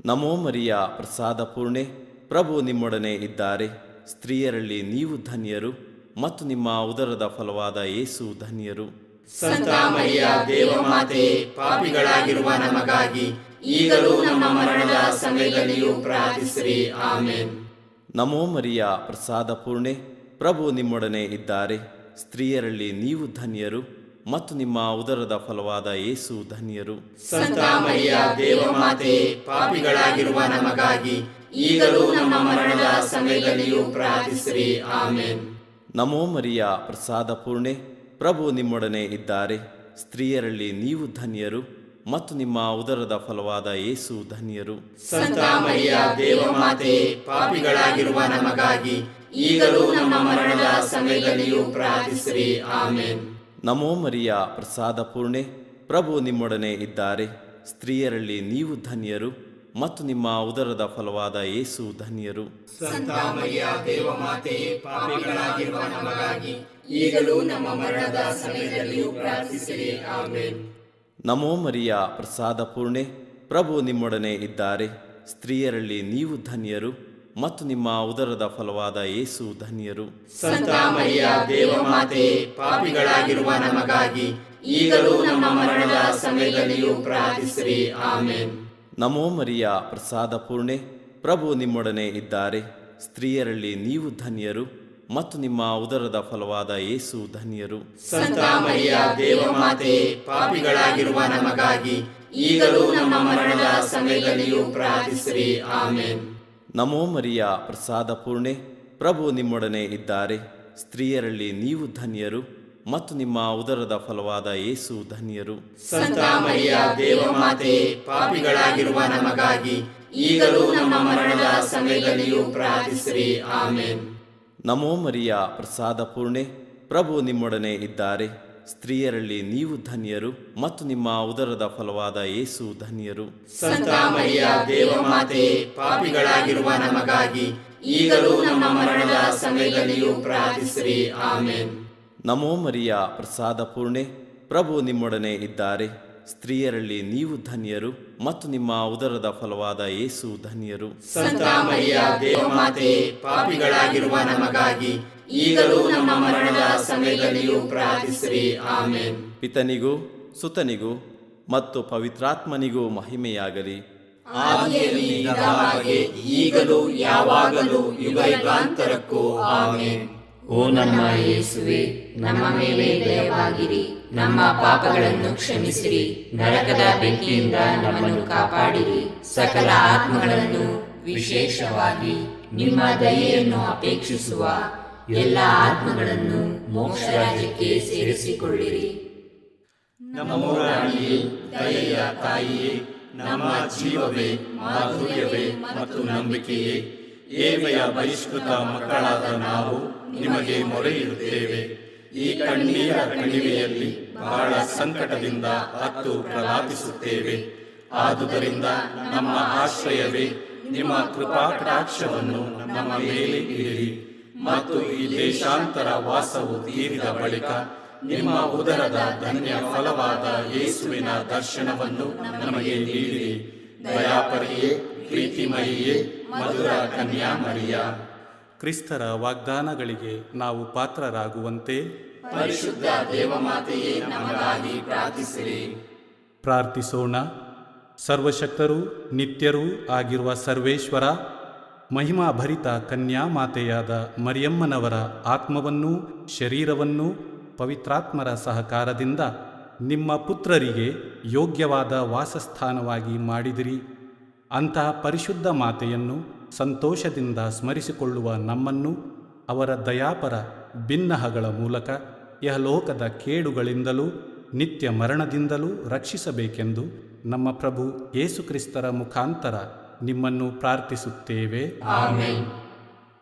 ನಮೋ ಮರಿಯ ಪ್ರಸಾದ ಪೂರ್ಣೆ, ಪ್ರಭು ನಿಮ್ಮೊಡನೆ ಇದ್ದಾರೆ. ಸ್ತ್ರೀಯರಲ್ಲಿ ನೀವು ಧನ್ಯರು ಮತ್ತು ನಿಮ್ಮ ಉದರದ ಫಲವಾದ ಯೇಸು ಧನ್ಯರು.
ಸಂತ ಮರಿಯ ದೇವಮಾತೆಯೇ, ಪಾಪಿಗಳಾಗಿರುವ ನಮಗಾಗಿ ಈಗಲೂ ನಮ್ಮ ಮರಣದ ಸಮಯದಲ್ಲಿಯೂ ಪ್ರಾರ್ಥಿಸಿರಿ. ಆಮೆನ್.
ನಮೋ ಮರಿಯ ಪ್ರಸಾದ ಪೂರ್ಣೆ, ಪ್ರಭು ನಿಮ್ಮೊಡನೆ ಇದ್ದಾರೆ. ಸ್ತ್ರೀಯರಲ್ಲಿ ನೀವು ಧನ್ಯರು ಮತ್ತು ನಿಮ್ಮ ಉದರದ ಫಲವಾದ ಯೇಸು ಧನ್ಯರು.
ಸಂತ ಮರಿಯ ದೇವಮಾತೆಯೇ, ಪಾಪಿಗಳಾಗಿರುವ ನಮಗಾಗಿ ಈಗಲೂ ನಮ್ಮ ಮರಣದ ಸಮಯದಲ್ಲಿಯೂ ಪ್ರಾರ್ಥಿಸಿರಿ. ಆಮೆನ್.
ನಮೋ ಮರಿಯ ಪ್ರಸಾದ ಪೂರ್ಣೆ, ಪ್ರಭು ನಿಮ್ಮೊಡನೆ ಇದ್ದಾರೆ. ಸ್ತ್ರೀಯರಲ್ಲಿ ನೀವು ಧನ್ಯರು ಮತ್ತು ನಿಮ್ಮ ಉದರದ ಫಲವಾದ ಯೇಸು ಧನ್ಯರು.
ಸಂತ ಮರಿಯ ದೇವಮಾತೆಯೇ, ಪಾಪಿಗಳಾಗಿರುವ ನಮಗಾಗಿ ಈಗಲೂ ನಮ್ಮ ಮರಣದ ಸಮಯದಲ್ಲಿಯೂ ಪ್ರಾರ್ಥಿಸಿರಿ. ಆಮೆನ್.
ನಮೋ ಮರಿಯ ಪ್ರಸಾದ ಪೂರ್ಣೆ, ಪ್ರಭು ನಿಮ್ಮೊಡನೆ ಇದ್ದಾರೆ. ಸ್ತ್ರೀಯರಲ್ಲಿ ನೀವು ಧನ್ಯರು ಮತ್ತು ನಿಮ್ಮ ಉದರದ ಫಲವಾದ ಯೇಸು ಧನ್ಯರು.
ಸಂತ ಮರಿಯ ದೇವಮಾತೆಯೇ, ಪಾಪಿಗಳಾಗಿರುವ ನಮಗಾಗಿ ಈಗಲೂ ನಮ್ಮ ಮರಣದ ಸಮಯದಲ್ಲಿಯೂ ಪ್ರಾರ್ಥಿಸಿರಿ. ಆಮೆನ್.
ನಮೋ ಮರಿಯ ಪ್ರಸಾದ ಪೂರ್ಣೆ, ಪ್ರಭು ನಿಮ್ಮೊಡನೆ ಇದ್ದಾರೆ. ಸ್ತ್ರೀಯರಲ್ಲಿ ನೀವು ಧನ್ಯರು ಮತ್ತು ನಿಮ್ಮ ಉದರದ ಫಲವಾದ ಯೇಸು ಧನ್ಯರು.
ಸಂತ ಮರಿಯ ದೇವಮಾತೆಯೇ, ಪಾಪಿಗಳಾಗಿರುವ ನಮಗಾಗಿ ಈಗಲೂ ನಮ್ಮ ಮರಣದ ಸಮಯದಲ್ಲಿಯೂ ಪ್ರಾರ್ಥಿಸಿರಿ. ಆಮೆನ್.
ನಮೋ ಮರಿಯ ಪ್ರಸಾದ ಪೂರ್ಣೆ, ಪ್ರಭು ನಿಮ್ಮೊಡನೆ ಇದ್ದಾರೆ. ಸ್ತ್ರೀಯರಲ್ಲಿ ನೀವು ಧನ್ಯರು ಮತ್ತು ನಿಮ್ಮ ಉದರದ ಫಲವಾದ ಯೇಸು ಧನ್ಯರು.
ಸಂತ ಮರಿಯ ದೇವಮಾತೆಯೇ, ಪಾಪಿಗಳಾಗಿರುವ ನಮಗಾಗಿ ಈಗಲೂ ನಮ್ಮ ಮರಣದ ಸಮಯದಲ್ಲಿಯೂ ಪ್ರಾರ್ಥಿಸಿರಿ. ಆಮೆನ್.
ನಮೋ ಮರಿಯ ಪ್ರಸಾದ ಪೂರ್ಣೆ, ಪ್ರಭು ನಿಮ್ಮೊಡನೆ ಇದ್ದಾರೆ. ಸ್ತ್ರೀಯರಲ್ಲಿ ನೀವು ಧನ್ಯರು ಮತ್ತು ನಿಮ್ಮ ಉದರದ ಫಲವಾದ ಯೇಸು ಧನ್ಯರು.
ಸಂತ ಮರಿಯ ದೇವಮಾತೆಯೇ, ಪಾಪಿಗಳಾಗಿರುವ ನಮಗಾಗಿ ಈಗಲೂ ನಮ್ಮ ಮರಣದ ಸಮಯದಲ್ಲಿಯೂ ಪ್ರಾರ್ಥಿಸಿರಿ. ಆಮೆನ್.
ನಮೋ ಮರಿಯ ಪ್ರಸಾದ ಪೂರ್ಣೆ, ಪ್ರಭು ನಿಮ್ಮೊಡನೆ ಇದ್ದಾರೆ. ಸ್ತ್ರೀಯರಲ್ಲಿ ನೀವು ಧನ್ಯರು ಮತ್ತು ನಿಮ್ಮ ಉದರದ ಫಲವಾದ ಯೇಸು ಧನ್ಯರು.
ಸಂತ ಮರಿಯ ದೇವಮಾತೆಯೇ, ಪಾಪಿಗಳಾಗಿರುವ ನಮಗಾಗಿ ಈಗಲೂ ನಮ್ಮ ಮರಣದ ಸಮಯದಲ್ಲಿಯೂ ಪ್ರಾರ್ಥಿಸಿರಿ. ಆಮೆನ್.
ನಮೋ ಮರಿಯ ಪ್ರಸಾದ ಪೂರ್ಣೆ, ಪ್ರಭು ನಿಮ್ಮೊಡನೆ ಇದ್ದಾರೆ. ಸ್ತ್ರೀಯರಲ್ಲಿ ನೀವು ಧನ್ಯರು ಮತ್ತು ನಿಮ್ಮ ಉದರದ ಫಲವಾದ ಯೇಸು ಧನ್ಯರು.
ಸಂತ ಮರಿಯ ದೇವಮಾತೆಯೇ, ಪಾಪಿಗಳಾಗಿರುವ ನಮಗಾಗಿ ಈಗಲೂ ನಮ್ಮ ಮರಣದ ಸಮಯದಲ್ಲಿಯೂ ಪ್ರಾರ್ಥಿಸಿರಿ. ಆಮೆನ್.
ಪಿತನಿಗೂ ಸುತನಿಗೂ ಮತ್ತು ಪವಿತ್ರಾತ್ಮನಿಗೂ ಮಹಿಮೆಯಾಗಲಿ.
ಆದಿಯಲ್ಲಿ ಇದ್ದ ಹಾಗೆ ಈಗಲೂ ಯಾವಾಗಲೂ ಯುಗಾಂತರಕ್ಕೂ ಆಮೆನ್.
ಓ ನಮ್ಮ ಯೇಸುವೆ, ನಮ್ಮ ಮೇಲೆ ದಯವಾಗಿರಿ, ನಮ್ಮ ಪಾಪಗಳನ್ನು ಕ್ಷಮಿಸಿರಿ, ನರಕದ ಬೆಂಕಿಯಿಂದ ನಮ್ಮನ್ನು ಕಾಪಾಡಿರಿ, ಸಕಲ ಆತ್ಮಗಳನ್ನು ವಿಶೇಷವಾಗಿ ನಿಮ್ಮ ದಯೆಯನ್ನು ಅಪೇಕ್ಷಿಸುವ ಎಲ್ಲ ಆತ್ಮಗಳನ್ನು ಮೋಕ್ಷ ರಾಜ್ಯಕ್ಕೆ ಸೇರಿಸಿಕೊಳ್ಳಿರಿ.
ನಮ್ಮ ರಾಣಿಯೇ, ದಯೆಯ ತಾಯಿಯೇ, ನಮ್ಮ ಜೀವವೇ, ಮಾಧುರ್ಯವೇ ಮತ್ತು ನಂಬಿಕೆಯೇ, ಏವೆಯ ಬಹಿಷ್ಕೃತ ಮಕ್ಕಳಾದ ನಾವು ನಿಮಗೆ ಮೊರೆಯಿಡುತ್ತೇವೆ. ಈ ಕಣ್ಣೀರ ಕಣಿವೆಯಲ್ಲಿ ಬಹಳ ಸಂಕಟದಿಂದ ಅತ್ತು ಪ್ರಲಾಪಿಸುತ್ತೇವೆ. ಆದುದರಿಂದ ನಮ್ಮ ಆಶ್ರಯವೇ, ನಿಮ್ಮ ಕೃಪಾ ಕಟಾಕ್ಷವನ್ನು ನಮ್ಮ ಮೇಲೆ ಇಡಿರಿ
ಮತ್ತು ಈ ದೇಶಾಂತರ ವಾಸವು ತೀರಿದ ಬಳಿಕ ನಿಮ್ಮ ಉದರದ ಧನ್ಯ ಫಲವಾದ ಯೇಸುವಿನ ದರ್ಶನವನ್ನು ನಮಗೆ ನೀಡಿರಿ. ದಯಾಪರಿಯೇ, ಪ್ರೀತಿಮಯಿಯೇ, ಮಧುರ ಕನ್ಯಾಮರಿಯ, ಕ್ರಿಸ್ತರ ವಾಗ್ದಾನಗಳಿಗೆ ನಾವು ಪಾತ್ರರಾಗುವಂತೆ
ಪರಿಶುದ್ಧ ದೇವಮಾತೆಯೇ ನಮಗಾಗಿ ಪ್ರಾರ್ಥಿಸಿರಿ.
ಪ್ರಾರ್ಥಿಸೋಣ. ಸರ್ವಶಕ್ತರೂ ನಿತ್ಯರೂ ಆಗಿರುವ ಸರ್ವೇಶ್ವರ, ಮಹಿಮಾಭರಿತ ಕನ್ಯಾಮಾತೆಯಾದ ಮರಿಯಮ್ಮನವರ ಆತ್ಮವನ್ನೂ ಶರೀರವನ್ನೂ ಪವಿತ್ರಾತ್ಮರ ಸಹಕಾರದಿಂದ ನಿಮ್ಮ ಪುತ್ರರಿಗೆ ಯೋಗ್ಯವಾದ ವಾಸಸ್ಥಾನವಾಗಿ ಮಾಡಿದಿರಿ. ಅಂತಹ ಪರಿಶುದ್ಧ ಮಾತೆಯನ್ನು ಸಂತೋಷದಿಂದ ಸ್ಮರಿಸಿಕೊಳ್ಳುವ ನಮ್ಮನ್ನು ಅವರ ದಯಾಪರ ಬಿನ್ನಹಗಳ ಮೂಲಕ ಯಹಲೋಕದ ಕೇಡುಗಳಿಂದಲೂ ನಿತ್ಯ ಮರಣದಿಂದಲೂ ರಕ್ಷಿಸಬೇಕೆಂದು ನಮ್ಮ ಪ್ರಭು ಯೇಸುಕ್ರಿಸ್ತರ ಮುಖಾಂತರ ನಿಮ್ಮನ್ನು ಪ್ರಾರ್ಥಿಸುತ್ತೇವೆ.
ಆಮೆನ್.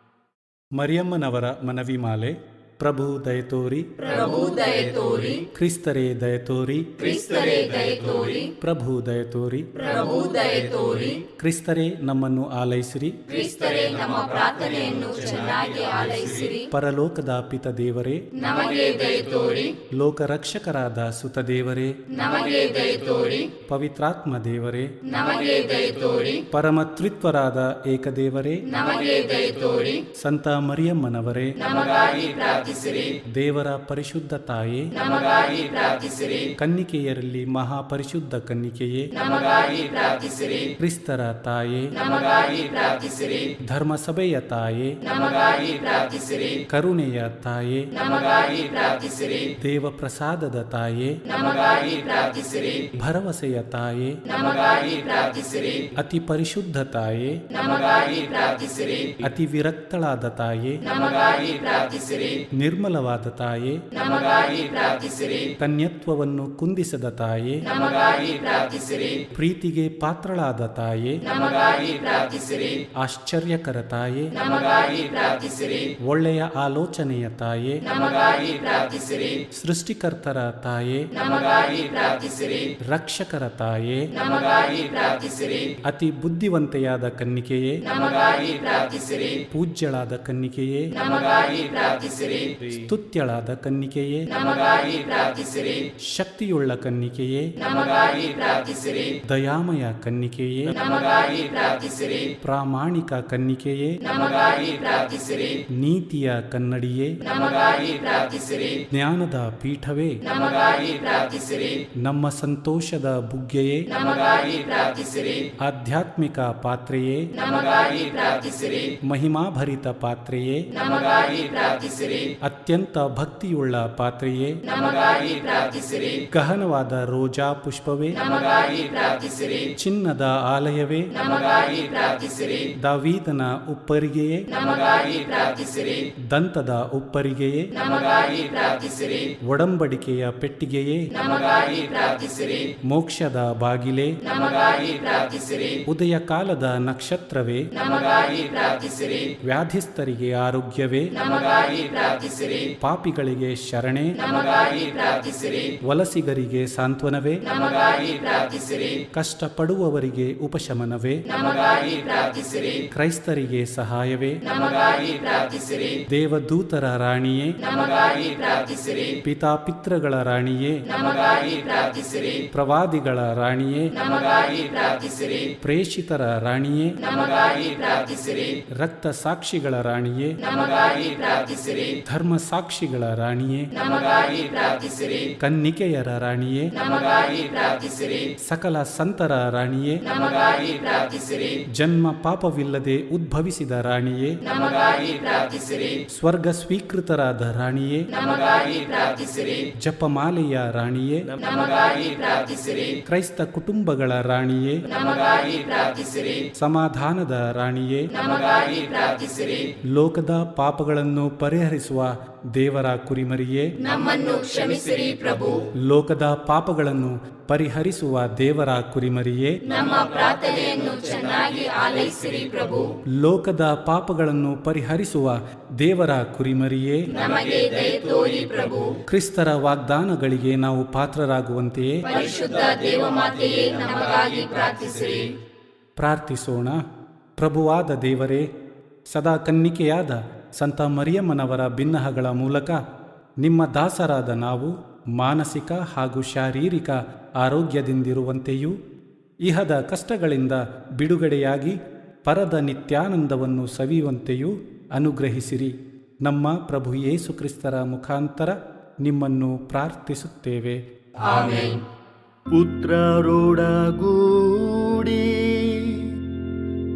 ಮರಿಯಮ್ಮನವರ ಮನವಿಮಾಲೆ. ಪ್ರಭು ದಯತೋರಿ,
ಪ್ರಭು ದಯತೋರಿ,
ಕ್ರಿಸ್ತರೇ ದಯತೋರಿ,
ಕ್ರಿಸ್ತರೇ ದಯತೋರಿ,
ಪ್ರಭು ದಯತೋರಿ,
ಪ್ರಭು ದಯತೋರಿ,
ಕ್ರಿಸ್ತರೇ ನಮ್ಮನ್ನು ಆಲೈಸಿರಿ.
ಕ್ರಿಸ್ತರೇ ನಮ್ಮ ಪ್ರಾರ್ಥನೆಯನ್ನು ಚೆನ್ನಾಗಿ ಆಲೈಸಿರಿ.
ಪರಲೋಕದ ಪಿತ ದೇವರೇ,
ನಮಗೆ ದಯತೋರಿ.
ಲೋಕರಕ್ಷಕರಾದ ಸುತ ದೇವರೇ,
ನಮಗೆ ದಯತೋರಿ.
ಪವಿತ್ರಾತ್ಮ ದೇವರೇ,
ನಮಗೆ ದಯತೋರಿ.
ಪರಮತ್ರಿತ್ವರಾದ ಏಕದೇವರೇ,
ನಮಗೆ ದಯತೋರಿ.
ಸಂತ ಮರಿಯಮ್ಮನವರೇ,
ನಮಗಾಗಿ ಪ್ರಾರ್ಥಿಸಿರಿ.
ದೇವರ ಪರಿಶುದ್ಧ ತಾಯೇ,
ನಮಗಾಗಿ ಪ್ರಾರ್ಥಿಸಿರಿ.
ಕನ್ನಿಕೆಯರಲ್ಲಿ ಮಹಾಪರಿಶುದ್ಧ ಕನ್ನಿಕೆಯೇ,
ನಮಗಾಗಿ ಪ್ರಾರ್ಥಿಸಿರಿ.
ಕ್ರಿಸ್ತರ ತಾಯೇ,
ನಮಗಾಗಿ ಪ್ರಾರ್ಥಿಸಿರಿ.
ಧರ್ಮಸಭೆಯ ತಾಯೇ,
ನಮಗಾಗಿ ಪ್ರಾರ್ಥಿಸಿರಿ.
ಕರುಣೆಯ ತಾಯೇ,
ನಮಗಾಗಿ ಪ್ರಾರ್ಥಿಸಿರಿ.
ದೇವಪ್ರಸಾದದ ತಾಯೇ,
ನಮಗಾಗಿ ಪ್ರಾರ್ಥಿಸಿರಿ.
ಭರವಸೆಯ ತಾಯೇ,
ನಮಗಾಗಿ ಪ್ರಾರ್ಥಿಸಿರಿ.
ಅತಿ ಪರಿಶುದ್ಧ ತಾಯೇ,
ನಮಗಾಗಿ ಪ್ರಾರ್ಥಿಸಿರಿ.
ಅತಿ ವಿರಕ್ತಳಾದ ತಾಯೇ,
ನಮಗಾಗಿ ಪ್ರಾರ್ಥಿಸಿರಿ.
ನಿರ್ಮಲವಾದ ತಾಯೇ,
ನಮಗಾಗಿ ಪ್ರಾರ್ಥಿಸಿರಿ.
ಕನ್ಯತ್ವವನ್ನು ಕುಂದಿಸದ ತಾಯೇ,
ನಮಗಾಗಿ ಪ್ರಾರ್ಥಿಸಿರಿ.
ಪ್ರೀತಿಗೆ ಪಾತ್ರಳಾದ ತಾಯೇ,
ನಮಗಾಗಿ ಪ್ರಾರ್ಥಿಸಿರಿ.
ಆಶ್ಚರ್ಯಕರ ತಾಯೇ,
ನಮಗಾಗಿ ಪ್ರಾರ್ಥಿಸಿರಿ.
ಒಳ್ಳೆಯ ಆಲೋಚನೆಯ ತಾಯೇ,
ನಮಗಾಗಿ ಪ್ರಾರ್ಥಿಸಿರಿ.
ಸೃಷ್ಟಿಕರ್ತರ ತಾಯೇ,
ನಮಗಾಗಿ ಪ್ರಾರ್ಥಿಸಿರಿ.
ರಕ್ಷಕರ ತಾಯೇ,
ನಮಗಾಗಿ ಪ್ರಾರ್ಥಿಸಿರಿ.
ಅತಿ ಬುದ್ಧಿವಂತೆಯಾದ ಕನ್ನಿಕೆಯೇ,
ನಮಗಾಗಿ ಪ್ರಾರ್ಥಿಸಿರಿ.
ಪೂಜ್ಯಳಾದ ಕನ್ನಿಕೆಯೇ,
ನಮಗಾಗಿ ಪ್ರಾರ್ಥಿಸಿರಿ.
ಸ್ತುತ್ಯಳಾದ ಕನ್ನಿಕೆಯೇ,
ನಮಗಾಗಿ ಪ್ರಾರ್ಥಿಸಿರಿ.
ಶಕ್ತಿಯುಳ್ಳ ಕನ್ನಿಕೆಯೇ,
ನಮಗಾಗಿ ಪ್ರಾರ್ಥಿಸಿರಿ.
ದಯಾಮಯ ಕನ್ನಿಕೆಯೇ,
ನಮಗಾಗಿ ಪ್ರಾರ್ಥಿಸಿರಿ.
ಪ್ರಾಮಾಣಿಕ ಕನ್ನಿಕೆಯೇ,
ನಮಗಾಗಿ ಪ್ರಾರ್ಥಿಸಿರಿ.
ನೀತಿಯ ಕನ್ನಡಿಯೇ,
ನಮಗಾಗಿ ಪ್ರಾರ್ಥಿಸಿರಿ.
ಜ್ಞಾನದ ಪೀಠವೇ,
ನಮಗಾಗಿ ಪ್ರಾರ್ಥಿಸಿರಿ.
ನಮ್ಮ ಸಂತೋಷದ ಬುಗ್ಗೆಯೇ,
ನಮಗಾಗಿ ಪ್ರಾರ್ಥಿಸಿರಿ.
ಆಧ್ಯಾತ್ಮಿಕ ಪಾತ್ರೆಯೇ,
ನಮಗಾಗಿ ಪ್ರಾರ್ಥಿಸಿರಿ.
ಮಹಿಮಾಭರಿತ ಪಾತ್ರೆಯೇ,
ನಮಗಾಗಿ ಪ್ರಾರ್ಥಿಸಿರಿ.
ಅತ್ಯಂತ ಭಕ್ತಿಯುಳ್ಳ ಪಾತ್ರೆಯೇ,
ನಮಗಾಗಿ ಪ್ರಾರ್ಥಿಸಿರಿ.
ಗಹನವಾದ ರೋಜಾ ಪುಷ್ಪವೇ,
ನಮಗಾಗಿ ಪ್ರಾರ್ಥಿಸಿರಿ.
ಚಿನ್ನದ ಆಲಯವೇ,
ನಮಗಾಗಿ ಪ್ರಾರ್ಥಿಸಿರಿ.
ದಾವೀದನ ಉಪ್ಪರಿಗೆಯೇ,
ನಮಗಾಗಿ ಪ್ರಾರ್ಥಿಸಿರಿ.
ದಂತದ ಉಪ್ಪರಿಗೆಯೇ,
ನಮಗಾಗಿ ಪ್ರಾರ್ಥಿಸಿರಿ.
ಒಡಂಬಡಿಕೆಯ ಪೆಟ್ಟಿಗೆಯೇ,
ನಮಗಾಗಿ ಪ್ರಾರ್ಥಿಸಿರಿ.
ಮೋಕ್ಷದ ಬಾಗಿಲೇ,
ನಮಗಾಗಿ ಪ್ರಾರ್ಥಿಸಿರಿ.
ಉದಯ ಕಾಲದ ನಕ್ಷತ್ರವೇ,
ನಮಗಾಗಿ ಪ್ರಾರ್ಥಿಸಿರಿ.
ವ್ಯಾಧಿಸ್ಥರಿಗೆ ಆರೋಗ್ಯವೇ,
ನಮಗಾಗಿ ಪ್ರಾರ್ಥಿಸಿರಿ.
ಪಾಪಿಗಳಿಗೆ ಶರಣೆ,
ನಮಗಾಗಿ ಪ್ರಾರ್ಥಿಸಿರಿ.
ವಲಸಿಗರಿಗೆ ಸಾಂತ್ವನವೇ,
ನಮಗಾಗಿ ಪ್ರಾರ್ಥಿಸಿರಿ.
ಕಷ್ಟಪಡುವವರಿಗೆ ಉಪಶಮನವೇ,
ನಮಗಾಗಿ ಪ್ರಾರ್ಥಿಸಿರಿ.
ಕ್ರೈಸ್ತರಿಗೆ ಸಹಾಯವೇ,
ನಮಗಾಗಿ ಪ್ರಾರ್ಥಿಸಿರಿ.
ದೇವದೂತರ ರಾಣಿಯೇ,
ನಮಗಾಗಿ ಪ್ರಾರ್ಥಿಸಿರಿ.
ಪಿತಾಪಿತೃಗಳ ರಾಣಿಯೇ,
ನಮಗಾಗಿ ಪ್ರಾರ್ಥಿಸಿರಿ.
ಪ್ರವಾದಿಗಳ ರಾಣಿಯೇ,
ನಮಗಾಗಿ ಪ್ರಾರ್ಥಿಸಿರಿ.
ಪ್ರೇಷಿತರ ರಾಣಿಯೇ,
ನಮಗಾಗಿ ಪ್ರಾರ್ಥಿಸಿರಿ.
ರಕ್ತ ಸಾಕ್ಷಿಗಳ ರಾಣಿಯೇ,
ನಮಗಾಗಿ ಪ್ರಾರ್ಥಿಸಿರಿ.
ಧರ್ಮ ಸಾಕ್ಷಿಗಳ ರಾಣಿಯೇ,
ನಮಗಾಗಿ ಪ್ರಾರ್ಥಿಸಿರಿ.
ಕನ್ನಿಕೆಯರ ರಾಣಿಯೇ,
ನಮಗಾಗಿ ಪ್ರಾರ್ಥಿಸಿರಿ.
ಸಕಲ ಸಂತರ ರಾಣಿಯೇ,
ನಮಗಾಗಿ ಪ್ರಾರ್ಥಿಸಿರಿ.
ಜನ್ಮ ಪಾಪವಿಲ್ಲದೆ ಉದ್ಭವಿಸಿದ ರಾಣಿಯೇ,
ನಮಗಾಗಿ ಪ್ರಾರ್ಥಿಸಿರಿ.
ಸ್ವರ್ಗ ಸ್ವೀಕೃತರಾದ ರಾಣಿಯೇ,
ನಮಗಾಗಿ ಪ್ರಾರ್ಥಿಸಿರಿ.
ಜಪಮಾಲೆಯ ರಾಣಿಯೇ,
ನಮಗಾಗಿ ಪ್ರಾರ್ಥಿಸಿರಿ.
ಕ್ರೈಸ್ತ ಕುಟುಂಬಗಳ ರಾಣಿಯೇ,
ನಮಗಾಗಿ ಪ್ರಾರ್ಥಿಸಿರಿ.
ಸಮಾಧಾನದ ರಾಣಿಯೇ,
ನಮಗಾಗಿ ಪ್ರಾರ್ಥಿಸಿರಿ.
ಲೋಕದ ಪಾಪಗಳನ್ನು ಪರಿಹರಿಸುವ ದೇವರ ಕುರಿಮರಿಯೇ,
ನಮ್ಮನ್ನು ಕ್ಷಮಿಸಿರಿ ಪ್ರಭು.
ಲೋಕದ ಪಾಪಗಳನ್ನು ಪರಿಹರಿಸುವ ದೇವರ ಕುರಿಮರಿಯೇ,
ನಮ್ಮ ಪ್ರಾರ್ಥನೆಯನ್ನು ಚೆನ್ನಾಗಿ ಆಲೈಸಿರಿ ಪ್ರಭು.
ಲೋಕದ ಪಾಪಗಳನ್ನು ಪರಿಹರಿಸುವ ದೇವರ ಕುರಿಮರಿಯೇ,
ನಮಗೆ ದಯ ತೋರಿ ಪ್ರಭು.
ಕ್ರಿಸ್ತರ ವಾಗ್ದಾನಗಳಿಗೆ ನಾವು ಪಾತ್ರರಾಗುವಂತೆಯೇ
ಪರಿಶುದ್ಧ ದೇವಮಾತೆಯೇ ನಮಗಾಗಿ ಪ್ರಾರ್ಥಿಸಿರಿ.
ಪ್ರಾರ್ಥಿಸೋಣ. ಪ್ರಭುವಾದ ದೇವರೇ, ಸದಾ ಕನ್ನಿಕೆಯಾದ ಸಂತ ಮರಿಯಮ್ಮನವರ ಬಿನ್ನಹಗಳ ಮೂಲಕ ನಿಮ್ಮ ದಾಸರಾದ ನಾವು ಮಾನಸಿಕ ಹಾಗೂ ಶಾರೀರಿಕ ಆರೋಗ್ಯದಿಂದಿರುವಂತೆಯೂ ಇಹದ ಕಷ್ಟಗಳಿಂದ ಬಿಡುಗಡೆಯಾಗಿ ಪರದ ನಿತ್ಯಾನಂದವನ್ನು ಸವಿಯುವಂತೆಯೂ ಅನುಗ್ರಹಿಸಿರಿ. ನಮ್ಮ ಪ್ರಭು ಯೇಸು ಕ್ರಿಸ್ತರ ಮುಖಾಂತರ ನಿಮ್ಮನ್ನು ಪ್ರಾರ್ಥಿಸುತ್ತೇವೆ.
ಆಮೆನ್.
ಪುತ್ರರೊಡಗೂಡಿ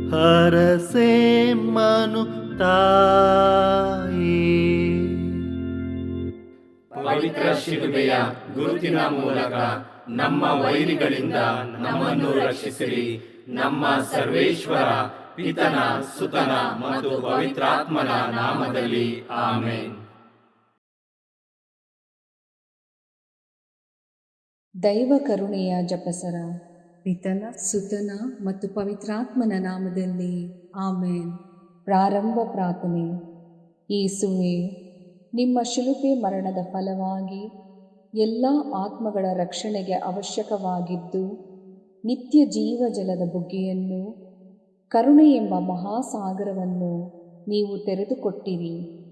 ಹರಸೆ ಮನು ತಾಯಿ
ಪವಿತ್ರ ಶಿಲುಬೆಯ ಗುರುತಿನ ಮೂಲಕ ನಮ್ಮ ವೈರಿಗಳಿಂದ ನಮ್ಮನ್ನು ರಕ್ಷಿಸಿರಿ. ನಮ್ಮ ಸರ್ವೇಶ್ವರ ಪಿತನ ಸುತನ ಮತ್ತು ಪವಿತ್ರಾತ್ಮನ ನಾಮದಲ್ಲಿ ಆಮೆನ್.
ದೈವ ಕರುಣೆಯ ಜಪಸರ. ಪಿತನ ಸುತನ ಮತ್ತು ಪವಿತ್ರಾತ್ಮನ ನಾಮದಲ್ಲಿ ಆಮೇನ್. ಪ್ರಾರಂಭ ಪ್ರಾರ್ಥನೆ. ಯೇಸುವೆ, ನಿಮ್ಮ ಶಿಲುಬೆ ಮರಣದ ಫಲವಾಗಿ ಎಲ್ಲ ಆತ್ಮಗಳ ರಕ್ಷಣೆಗೆ ಅವಶ್ಯಕವಾಗಿದ್ದು ನಿತ್ಯ ಜೀವಜಲದ ಬುಗ್ಗೆಯನ್ನು, ಕರುಣೆ ಎಂಬ ಮಹಾಸಾಗರವನ್ನು ನೀವು ತೆರೆದುಕೊಟ್ಟಿರಿ.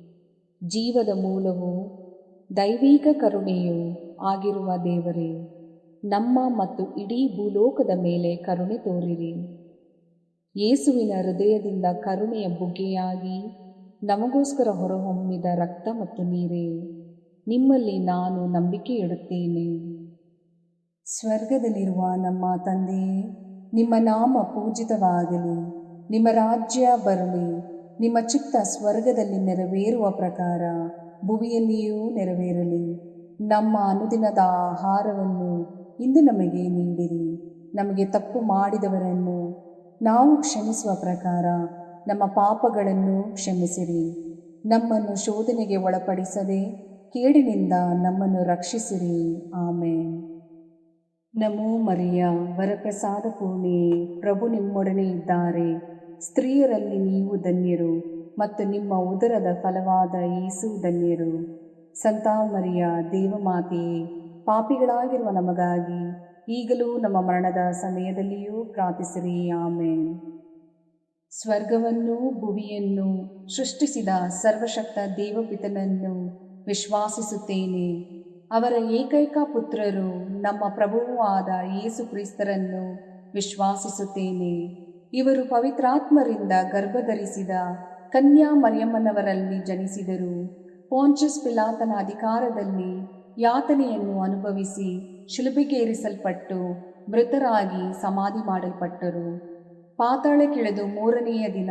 ಜೀವದ ಮೂಲವು ದೈವಿಕ ಕರುಣೆಯೂ ಆಗಿರುವ ದೇವರೇ, ನಮ್ಮ ಮತ್ತು ಇಡೀ ಭೂಲೋಕದ ಮೇಲೆ ಕರುಣೆ ತೋರಿರಿ. ಯೇಸುವಿನ ಹೃದಯದಿಂದ ಕರುಣೆಯ ಬುಗ್ಗೆಯಾಗಿ ನಮಗೋಸ್ಕರ ಹೊರಹೊಮ್ಮಿದ ರಕ್ತ ಮತ್ತು ನೀರೇ, ನಿಮ್ಮಲ್ಲಿ ನಾನು ನಂಬಿಕೆ ಇಡುತ್ತೇನೆ. ಸ್ವರ್ಗದಲ್ಲಿರುವ ನಮ್ಮ ತಂದೆಯೇ, ನಿಮ್ಮ ನಾಮ ಪೂಜಿತವಾಗಲಿ, ನಿಮ್ಮ ರಾಜ್ಯ ಬರಲಿ, ನಿಮ್ಮ ಚಿತ್ತ ಸ್ವರ್ಗದಲ್ಲಿ ನೆರವೇರುವ ಪ್ರಕಾರ ಭುವಿಯಲ್ಲಿಯೂ ನೆರವೇರಲಿ. ನಮ್ಮ ಅನುದಿನದ ಆಹಾರವನ್ನು ಇಂದು ನಮಗೆ ನೀಡಿರಿ. ನಮಗೆ ತಪ್ಪು ಮಾಡಿದವರನ್ನು ನಾವು ಕ್ಷಮಿಸುವ ಪ್ರಕಾರ ನಮ್ಮ ಪಾಪಗಳನ್ನು ಕ್ಷಮಿಸಿರಿ. ನಮ್ಮನ್ನು ಶೋಧನೆಗೆ ಒಳಪಡಿಸದೆ ಕೇಡಿನಿಂದ ನಮ್ಮನ್ನು ರಕ್ಷಿಸಿರಿ. ಆಮೇನ್. ನಮೋ ಮರಿಯ, ವರಪ್ರಸಾದ ಪೂರ್ಣಿಯೇ, ಪ್ರಭು ನಿಮ್ಮೊಡನೆ ಇದ್ದಾರೆ. ಸ್ತ್ರೀಯರಲ್ಲಿ ನೀವು ಧನ್ಯರು ಮತ್ತು ನಿಮ್ಮ ಉದರದ ಫಲವಾದ ಯೇಸು ಧನ್ಯರು. ಸಂತ ಮರಿಯ, ದೇವಮಾತೆಯೇ, ಪಾಪಿಗಳಾಗಿರುವ ನಮಗಾಗಿ ಈಗಲೂ ನಮ್ಮ ಮರಣದ ಸಮಯದಲ್ಲಿಯೂ ಪ್ರಾರ್ಥಿಸಿರಿ. ಆಮೇನ್. ಸ್ವರ್ಗವನ್ನು ಭುವಿಯನ್ನು ಸೃಷ್ಟಿಸಿದ ಸರ್ವಶಕ್ತ ದೇವಪಿತನನ್ನು ವಿಶ್ವಾಸಿಸುತ್ತೇನೆ. ಅವರ ಏಕೈಕ ಪುತ್ರರು ನಮ್ಮ ಪ್ರಭುವೂ ಆದ ಯೇಸು ಕ್ರಿಸ್ತರನ್ನು ವಿಶ್ವಾಸಿಸುತ್ತೇನೆ. ಇವರು ಪವಿತ್ರಾತ್ಮರಿಂದ ಗರ್ಭಧರಿಸಿದ ಕನ್ಯಾ ಮರಿಯಮ್ಮನವರಲ್ಲಿ ಜನಿಸಿದರು. ಪೋಂಚಸ್ ಪಿಲಾತನ ಅಧಿಕಾರದಲ್ಲಿ ಯಾತನೆಯನ್ನು ಅನುಭವಿಸಿ ಶಿಲುಬೆಗೇರಿಸಲ್ಪಟ್ಟು ಮೃತರಾಗಿ ಸಮಾಧಿ ಮಾಡಲ್ಪಟ್ಟರು. ಪಾತಾಳಕ್ಕಿಳಿದು ಮೂರನೆಯ ದಿನ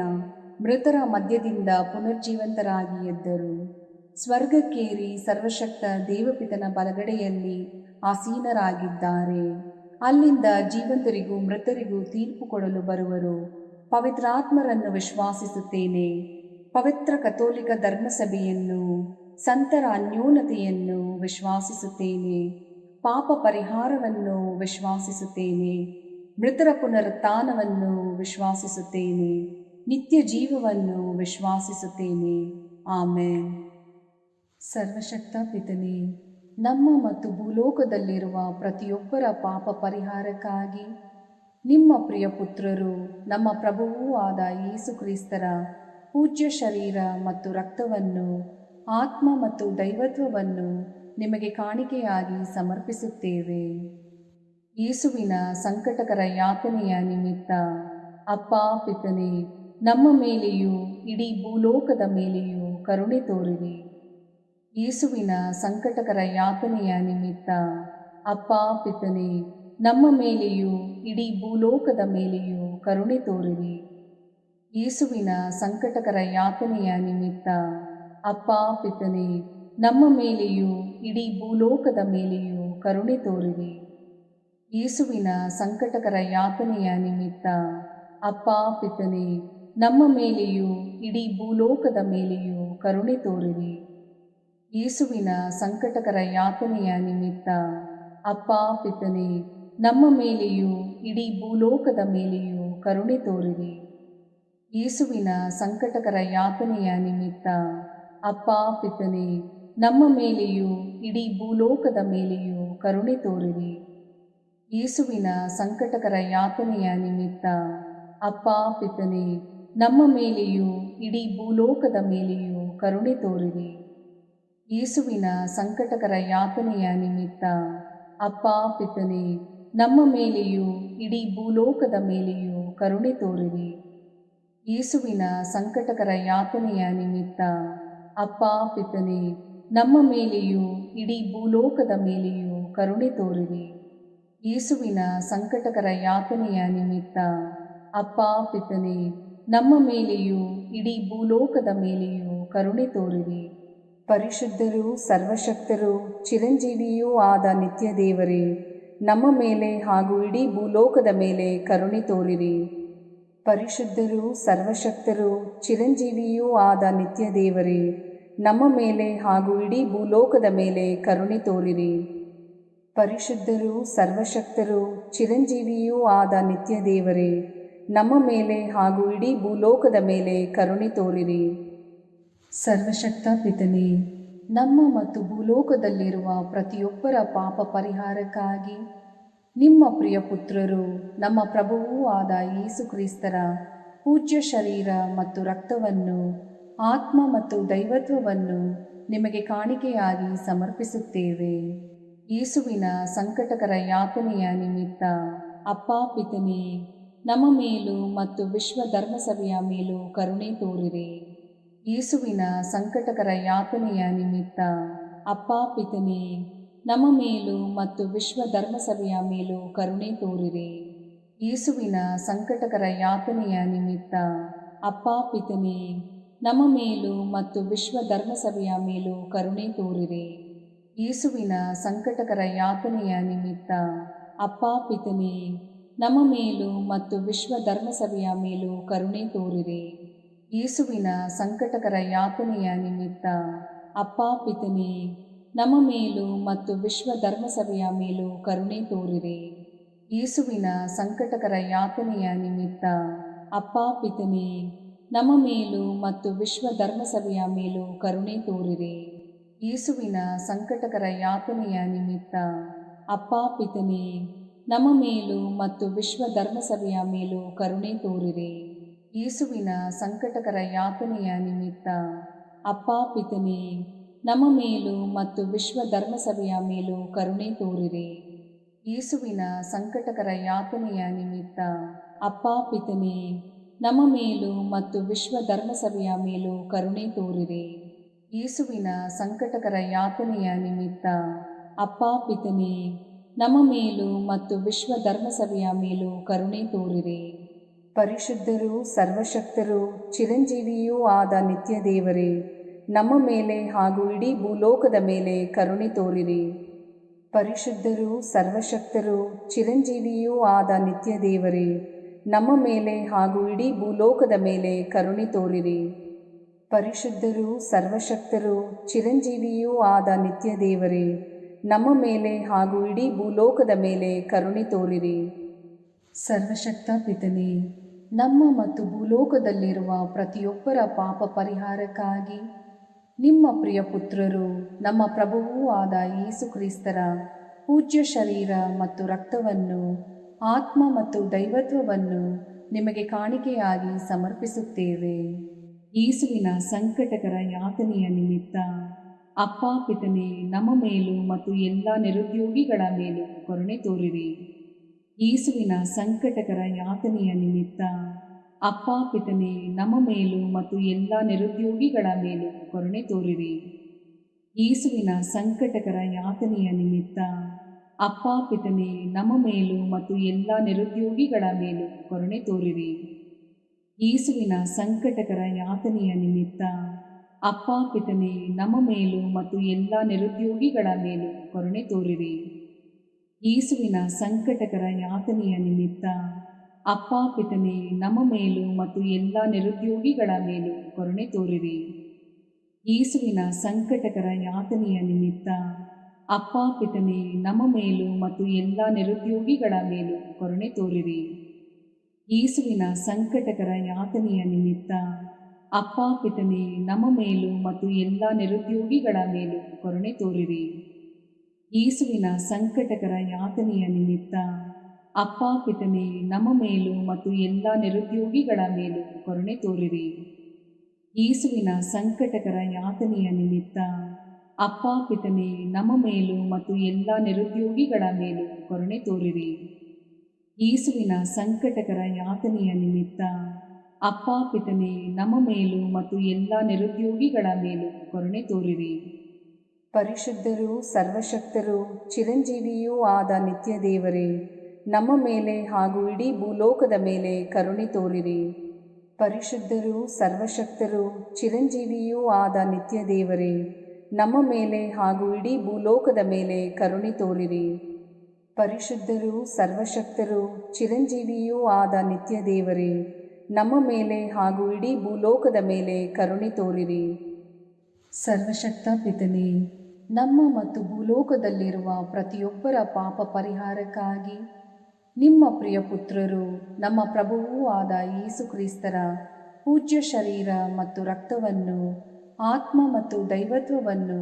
ಮೃತರ ಮಧ್ಯದಿಂದ ಪುನರ್ಜೀವಂತರಾಗಿ ಎದ್ದರು. ಸ್ವರ್ಗಕ್ಕೇರಿ ಸರ್ವಶಕ್ತ ದೇವಪಿತನ ಬಲಗಡೆಯಲ್ಲಿ ಆಸೀನರಾಗಿದ್ದಾರೆ. ಅಲ್ಲಿಂದ ಜೀವಂತರಿಗೂ ಮೃತರಿಗೂ ತೀರ್ಪು ಕೊಡಲು ಬರುವರು. ಪವಿತ್ರಾತ್ಮರನ್ನು ವಿಶ್ವಾಸಿಸುತ್ತೇನೆ. ಪವಿತ್ರ ಕಥೋಲಿಕ ಧರ್ಮಸಭೆಯನ್ನು, ಸಂತರ ಅನ್ಯೋನ್ಯತೆಯನ್ನು ವಿಶ್ವಾಸಿಸುತ್ತೇನೆ. ಪಾಪ ಪರಿಹಾರವನ್ನು ವಿಶ್ವಾಸಿಸುತ್ತೇನೆ. ಮೃತರ ಪುನರುತ್ಥಾನವನ್ನು ವಿಶ್ವಾಸಿಸುತ್ತೇನೆ. ನಿತ್ಯ ಜೀವವನ್ನು ವಿಶ್ವಾಸಿಸುತ್ತೇನೆ. ಆಮೇನ್. ಸರ್ವಶಕ್ತ ಪಿತನೇ, ನಮ್ಮ ಮತ್ತು ಭೂಲೋಕದಲ್ಲಿರುವ ಪ್ರತಿಯೊಬ್ಬರ ಪಾಪ ಪರಿಹಾರಕ್ಕಾಗಿ ನಿಮ್ಮ ಪ್ರಿಯ ಪುತ್ರರು, ನಮ್ಮ ಪ್ರಭುವೂ ಆದ ಯೇಸು ಕ್ರಿಸ್ತರ ಪೂಜ್ಯ ಶರೀರ ಮತ್ತು ರಕ್ತವನ್ನು, ಆತ್ಮ ಮತ್ತು ದೈವತ್ವವನ್ನು ನಿಮಗೆ ಕಾಣಿಕೆಯಾಗಿ ಸಮರ್ಪಿಸುತ್ತೇವೆ. ಯೇಸುವಿನ ಸಂಕಟಕರ ಯಾತನೆಯ ನಿಮಿತ್ತ ಅಪ್ಪ ಪಿತನೇ, ನಮ್ಮ ಮೇಲೆಯೂ ಇಡೀ ಭೂಲೋಕದ ಮೇಲೆಯೂ ಕರುಣೆ ತೋರಿರಿ. ಯೇಸುವಿನ ಸಂಕಟಕರ ಯಾತನೆಯ ನಿಮಿತ್ತ ಅಪ್ಪ ಪಿತನೇ, ನಮ್ಮ ಮೇಲೆಯೂ ಇಡೀ ಭೂಲೋಕದ ಮೇಲೆಯೂ ಕರುಣೆ ತೋರಿರಿ. ಯೇಸುವಿನ ಸಂಕಟಕರ ಯಾತನೆಯ ನಿಮಿತ್ತ ಅಪ್ಪ ಪಿತನೇ, ನಮ್ಮ ಮೇಲೆಯೂ ಇಡೀ ಭೂಲೋಕದ ಮೇಲೆಯೂ ಕರುಣೆ ತೋರಿರಿ. ಯೇಸುವಿನ ಸಂಕಟಕರ ಯಾತನೆಯ ನಿಮಿತ್ತ ಅಪ್ಪ ಪಿತನೇ, ನಮ್ಮ ಮೇಲೆಯೂ ಇಡೀ ಭೂಲೋಕದ ಮೇಲೆಯೂ ಕರುಣೆ ತೋರಿರಿ. ಯೇಸುವಿನ ಸಂಕಟಕರ ಯಾತನೆಯ ನಿಮಿತ್ತ ಅಪ್ಪ ಪಿತನೇ, ನಮ್ಮ ಮೇಲೆಯೂ ಇಡೀ ಭೂಲೋಕದ ಮೇಲೆಯೂ ಕರುಣೆ ತೋರಿರಿ. ಯೇಸುವಿನ ಸಂಕಟಕರ ಯಾತನೆಯ ನಿಮಿತ್ತ ಅಪ್ಪ ಪಿತನೇ, ನಮ್ಮ ಮೇಲೆಯೂ ಇಡೀ ಭೂಲೋಕದ ಮೇಲೆಯೂ ಕರುಣೆ ತೋರಿರಿ. ಯೇಸುವಿನ ಸಂಕಟಕರ ಯಾತನೆಯ ನಿಮಿತ್ತ ಅಪ್ಪ ಪಿತನೇ, ನಮ್ಮ ಮೇಲೆಯೂ ಇಡೀ ಭೂಲೋಕದ ಮೇಲೆಯೂ ಕರುಣೆ ತೋರಿರಿ. ಯೇಸುವಿನ ಸಂಕಟಕರ ಯಾತನೆಯ ನಿಮಿತ್ತ ಅಪ್ಪ ಪಿತನೇ, ನಮ್ಮ ಮೇಲೆಯೂ ಇಡೀ ಭೂಲೋಕದ ಮೇಲೆಯೂ ಕರುಣೆ ತೋರಿರಿ. ಯೇಸುವಿನ ಸಂಕಟಕರ ಯಾತನೆಯ ನಿಮಿತ್ತ ಅಪ್ಪ ಪಿತನೇ, ನಮ್ಮ ಮೇಲೆಯೂ ಇಡೀ ಭೂಲೋಕದ ಮೇಲೆಯೂ ಕರುಣೆ ತೋರಿರಿ. ಯೇಸುವಿನ ಸಂಕಟಕರ ಯಾತನೆಯ ನಿಮಿತ್ತ ಅಪ್ಪ ಪಿತನೇ, ನಮ್ಮ ಮೇಲೆಯೂ ಇಡೀ ಭೂಲೋಕದ ಮೇಲೆಯೂ ಕರುಣೆ ತೋರಿರಿ. ಪರಿಶುದ್ಧರೂ ಸರ್ವಶಕ್ತರೂ ಚಿರಂಜೀವಿಯೂ ಆದ ನಿತ್ಯ ದೇವರೇ, ನಮ್ಮ ಮೇಲೆ ಹಾಗೂ ಇಡೀ ಭೂಲೋಕದ ಮೇಲೆ ಕರುಣೆ ತೋರಿರಿ. ಪರಿಶುದ್ಧರೂ ಸರ್ವಶಕ್ತರೂ ಚಿರಂಜೀವಿಯೂ ಆದ ನಿತ್ಯ ದೇವರೇ, ನಮ್ಮ ಮೇಲೆ ಹಾಗೂ ಇಡೀ ಭೂಲೋಕದ ಮೇಲೆ ಕರುಣೆ ತೋರಿರಿ. ಪರಿಶುದ್ಧರೂ ಸರ್ವಶಕ್ತರೂ ಚಿರಂಜೀವಿಯೂ ಆದ ನಿತ್ಯ ದೇವರೇ, ನಮ್ಮ ಮೇಲೆ ಹಾಗೂ ಇಡೀ ಭೂಲೋಕದ ಮೇಲೆ ಕರುಣೆ ತೋರಿರಿ. ಸರ್ವಶಕ್ತ ಪಿತನೇ, ನಮ್ಮ ಮತ್ತು ಭೂಲೋಕದಲ್ಲಿರುವ ಪ್ರತಿಯೊಬ್ಬರ ಪಾಪ ಪರಿಹಾರಕ್ಕಾಗಿ ನಿಮ್ಮ ಪ್ರಿಯ ಪುತ್ರರು ನಮ್ಮ ಪ್ರಭುವೂ ಆದ ಯೇಸು ಕ್ರಿಸ್ತರ ಪೂಜ್ಯ ಶರೀರ ಮತ್ತು ರಕ್ತವನ್ನು, ಆತ್ಮ ಮತ್ತು ದೈವತ್ವವನ್ನು ನಿಮಗೆ ಕಾಣಿಕೆಯಾಗಿ ಸಮರ್ಪಿಸುತ್ತೇವೆ. ಯೇಸುವಿನ ಸಂಕಟಕರ ಯಾತನೆಯ ನಿಮಿತ್ತ ಅಪ್ಪ ಪಿತನೇ, ನಮ್ಮ ಮೇಲೂ ಮತ್ತು ವಿಶ್ವ ಧರ್ಮಸಭೆಯ ಮೇಲೂ ಕರುಣೆ ತೋರಿರಿ. ಯೇಸುವಿನ ಸಂಕಟಕರ ಯಾತನೆಯ ನಿಮಿತ್ತ ಅಪ್ಪ ಪಿತನೇ, ನಮ್ಮ ಮೇಲೂ ಮತ್ತು ವಿಶ್ವ ಧರ್ಮಸಭೆಯ ಮೇಲೂ ಕರುಣೆ ತೋರಿರಿ. ಯೇಸುವಿನ ಸಂಕಟಕರ ಯಾತನೆಯ ನಿಮಿತ್ತ ಅಪ್ಪ ಪಿತನೇ, ನಮ್ಮ ಮೇಲೂ ಮತ್ತು ವಿಶ್ವ ಧರ್ಮಸಭೆಯ ಮೇಲೂ ಕರುಣೆ ತೋರಿರಿ. ಯೇಸುವಿನ ಸಂಕಟಕರ ಯಾತನೆಯ ನಿಮಿತ್ತ ಅಪ್ಪ ಪಿತನೇ, ನಮ್ಮ ಮೇಲೂ ಮತ್ತು ವಿಶ್ವ ಧರ್ಮಸಭೆಯ ಮೇಲೂ ಕರುಣೆ ತೋರಿರಿ. ಯೇಸುವಿನ ಸಂಕಟಕರ ಯಾತನೆಯ ನಿಮಿತ್ತ ಅಪ್ಪ ಪಿತನೇ, ನಮ್ಮ ಮೇಲೂ ಮತ್ತು ವಿಶ್ವ ಧರ್ಮಸಭೆಯ ಮೇಲೂ ಕರುಣೆ ತೋರಿರಿ. ಯೇಸುವಿನ ಸಂಕಟಕರ ಯಾತನೆಯ ನಿಮಿತ್ತ ಅಪ್ಪ ಪಿತನೇ, ನಮ್ಮ ಮೇಲೂ ಮತ್ತು ವಿಶ್ವ ಧರ್ಮಸಭೆಯ ಮೇಲೂ ಕರುಣೆ ತೋರಿರಿ. ಯೇಸುವಿನ ಸಂಕಟಕರ ಯಾತನೆಯ ನಿಮಿತ್ತ ಅಪ್ಪ ಪಿತನೇ, ನಮ್ಮ ಮೇಲೂ ಮತ್ತು ವಿಶ್ವ ಧರ್ಮಸಭೆಯ ಮೇಲೂ ಕರುಣೆ ತೋರಿರಿ. ಯೇಸುವಿನ ಸಂಕಟಕರ ಯಾತನೆಯ ನಿಮಿತ್ತ ಅಪ್ಪ ಪಿತನೇ, ನಮ್ಮ ಮೇಲೂ ಮತ್ತು ವಿಶ್ವ ಧರ್ಮಸಭೆಯ ಮೇಲೂ ಕರುಣೆ ತೋರಿರಿ. ಯೇಸುವಿನ ಸಂಕಟಕರ ಯಾತನೆಯ ನಿಮಿತ್ತ ಅಪ್ಪ ಪಿತನೇ, ನಮ್ಮ ಮೇಲೂ ಮತ್ತು ವಿಶ್ವ ಧರ್ಮಸಭೆಯ ಮೇಲೂ ಕರುಣೆ ತೋರಿರಿ. ಯೇಸುವಿನ ಸಂಕಟಕರ ಯಾತನೆಯ ನಿಮಿತ್ತ ಅಪ್ಪ ಪಿತನೇ, ನಮ್ಮ ಮೇಲೂ ಮತ್ತು ವಿಶ್ವ ಧರ್ಮಸಭೆಯ ಮೇಲೂ ಕರುಣೆ ತೋರಿರಿ. ಪರಿಶುದ್ಧರೂ ಸರ್ವಶಕ್ತರೂ ಚಿರಂಜೀವಿಯೂ ಆದ ನಿತ್ಯ ದೇವರೇ, ನಮ್ಮ ಮೇಲೆ ಹಾಗೂ ಇಡೀ ಭೂಲೋಕದ ಮೇಲೆ ಕರುಣೆ ತೋರಿರಿ. ಪರಿಶುದ್ಧರೂ ಸರ್ವಶಕ್ತರೂ ಚಿರಂಜೀವಿಯೂ ಆದ ನಿತ್ಯ ದೇವರೇ, ನಮ್ಮ ಮೇಲೆ ಹಾಗೂ ಇಡೀ ಭೂಲೋಕದ ಮೇಲೆ ಕರುಣೆ ತೋರಿರಿ. ಪರಿಶುದ್ಧರೂ ಸರ್ವಶಕ್ತರೂ ಚಿರಂಜೀವಿಯೂ ಆದ ನಿತ್ಯ ದೇವರೇ, ನಮ್ಮ ಮೇಲೆ ಹಾಗೂ ಇಡೀ ಭೂಲೋಕದ ಮೇಲೆ ಕರುಣೆ ತೋರಿರಿ. ಸರ್ವಶಕ್ತ ಪಿತನೇ, ನಮ್ಮ ಮತ್ತು ಭೂಲೋಕದಲ್ಲಿರುವ ಪ್ರತಿಯೊಬ್ಬರ ಪಾಪ ಪರಿಹಾರಕ್ಕಾಗಿ ನಿಮ್ಮ ಪ್ರಿಯ ಪುತ್ರರು ನಮ್ಮ ಪ್ರಭುವೂ ಆದ ಯೇಸು ಕ್ರಿಸ್ತರ ಪೂಜ್ಯ ಶರೀರ ಮತ್ತು ರಕ್ತವನ್ನು, ಆತ್ಮ ಮತ್ತು ದೈವತ್ವವನ್ನು ನಿಮಗೆ ಕಾಣಿಕೆಯಾಗಿ ಸಮರ್ಪಿಸುತ್ತೇವೆ. ಯೇಸುವಿನ ಸಂಕಟಕರ ಯಾತನೆಯ ನಿಮಿತ್ತ ಅಪ್ಪ ಪಿತನೇ, ನಮ್ಮ ಮೇಲೂ ಮತ್ತು ಎಲ್ಲ ನಿರುದ್ಯೋಗಿಗಳ ಮೇಲೂ ಕರುಣೆ ತೋರಿರಿ. ಯೇಸುವಿನ ಸಂಕಟಕರ ಯಾತನೆಯ ನಿಮಿತ್ತ ಅಪ್ಪ ಪಿತನೇ, ನಮ್ಮ ಮೇಲೂ ಮತ್ತು ಎಲ್ಲ ನಿರುದ್ಯೋಗಿಗಳ ಮೇಲೂ ಕರುಣೆ ತೋರಿರಿ. ಯೇಸುವಿನ ಸಂಕಟಕರ ಯಾತನೆಯ ನಿಮಿತ್ತ ಅಪ್ಪ ಪಿತನೇ, ನಮ್ಮ ಮೇಲೂ ಮತ್ತು ಎಲ್ಲ ನಿರುದ್ಯೋಗಿಗಳ ಮೇಲೂ ಕರುಣೆ ತೋರಿರಿ. ಯೇಸುವಿನ ಸಂಕಟಕರ ಯಾತನೆಯ ನಿಮಿತ್ತ ಅಪ್ಪ ಪಿತನೇ, ನಮ್ಮ ಮೇಲೂ ಮತ್ತು ಎಲ್ಲ ನಿರುದ್ಯೋಗಿಗಳ ಮೇಲೂ ಕರುಣೆ ತೋರಿರಿ. ಯೇಸುವಿನ ಸಂಕಟಕರ ಯಾತನೆಯ ನಿಮಿತ್ತ ಅಪ್ಪ ಪಿತನೇ, ನಮ್ಮ ಮೇಲೂ ಮತ್ತು ಎಲ್ಲ ನಿರುದ್ಯೋಗಿಗಳ ಮೇಲೂ ಕರುಣೆ ತೋರಿರಿ. ಯೇಸುವಿನ ಸಂಕಟಕರ ಯಾತನೆಯ ನಿಮಿತ್ತ ಅಪ್ಪ ಪಿತನೇ, ನಮ್ಮ ಮೇಲೂ ಮತ್ತು ಎಲ್ಲ ನಿರುದ್ಯೋಗಿಗಳ ಮೇಲೂ ಕರುಣೆ ತೋರಿರಿ. ಯೇಸುವಿನ ಸಂಕಟಕರ ಯಾತನೆಯ ನಿಮಿತ್ತ ಅಪ್ಪ ಪಿತನೇ, ನಮ್ಮ ಮೇಲೂ ಮತ್ತು ಎಲ್ಲ ನಿರುದ್ಯೋಗಿಗಳ ಮೇಲೂ ಕರುಣೆ ತೋರಿರಿ. ಯೇಸುವಿನ ಸಂಕಟಕರ ಯಾತನೆಯ ನಿಮಿತ್ತ ಅಪ್ಪ ಪಿತನೇ, ನಮ್ಮ ಮೇಲೂ ಮತ್ತು ಎಲ್ಲ ನಿರುದ್ಯೋಗಿಗಳ ಮೇಲೂ ಕರುಣೆ ತೋರಿರಿ. ಯೇಸುವಿನ ಸಂಕಟಕರ ಯಾತನೆಯ ನಿಮಿತ್ತ ಅಪ್ಪ ಪಿತನೇ, ನಮ್ಮ ಮೇಲೂ ಮತ್ತು ಎಲ್ಲ ನಿರುದ್ಯೋಗಿಗಳ ಮೇಲೂ ಕರುಣೆ ತೋರಿರಿ. ಯೇಸುವಿನ ಸಂಕಟಕರ ಯಾತನೆಯ ನಿಮಿತ್ತ ಅಪ್ಪ ಪಿತನೇ, ನಮ್ಮ ಮೇಲೂ ಮತ್ತು ಎಲ್ಲ ನಿರುದ್ಯೋಗಿಗಳ ಮೇಲೂ ಕರುಣೆ ತೋರಿರಿ. ಪರಿಶುದ್ಧರೂ ಸರ್ವಶಕ್ತರೂ ಚಿರಂಜೀವಿಯೂ ಆದ ನಿತ್ಯ ದೇವರೇ, ನಮ್ಮ ಮೇಲೆ ಹಾಗೂ ಇಡೀ ಭೂಲೋಕದ ಮೇಲೆ ಕರುಣೆ ತೋರಿರಿ. ಪರಿಶುದ್ಧರೂ ಸರ್ವಶಕ್ತರೂ ಚಿರಂಜೀವಿಯೂ ಆದ ನಿತ್ಯ ದೇವರೇ, ನಮ್ಮ ಮೇಲೆ ಹಾಗೂ ಇಡೀ ಭೂಲೋಕದ ಮೇಲೆ ಕರುಣೆ ತೋರಿರಿ. ಪರಿಶುದ್ಧರೂ ಸರ್ವಶಕ್ತರೂ ಚಿರಂಜೀವಿಯೂ ಆದ ನಿತ್ಯ ದೇವರೇ, ನಮ್ಮ ಮೇಲೆ ಹಾಗೂ ಇಡೀ ಭೂಲೋಕದ ಮೇಲೆ ಕರುಣೆ ತೋರಿರಿ. ಸರ್ವಶಕ್ತ ಪಿತನೇ, ನಮ್ಮ ಮತ್ತು ಭೂಲೋಕದಲ್ಲಿರುವ ಪ್ರತಿಯೊಬ್ಬರ ಪಾಪ ಪರಿಹಾರಕ್ಕಾಗಿ ನಿಮ್ಮ ಪ್ರಿಯ ಪುತ್ರರು, ನಮ್ಮ ಪ್ರಭುವೂ ಆದ ಯೇಸು ಕ್ರಿಸ್ತರ ಪೂಜ್ಯ ಶರೀರ ಮತ್ತು ರಕ್ತವನ್ನು, ಆತ್ಮ ಮತ್ತು ದೈವತ್ವವನ್ನು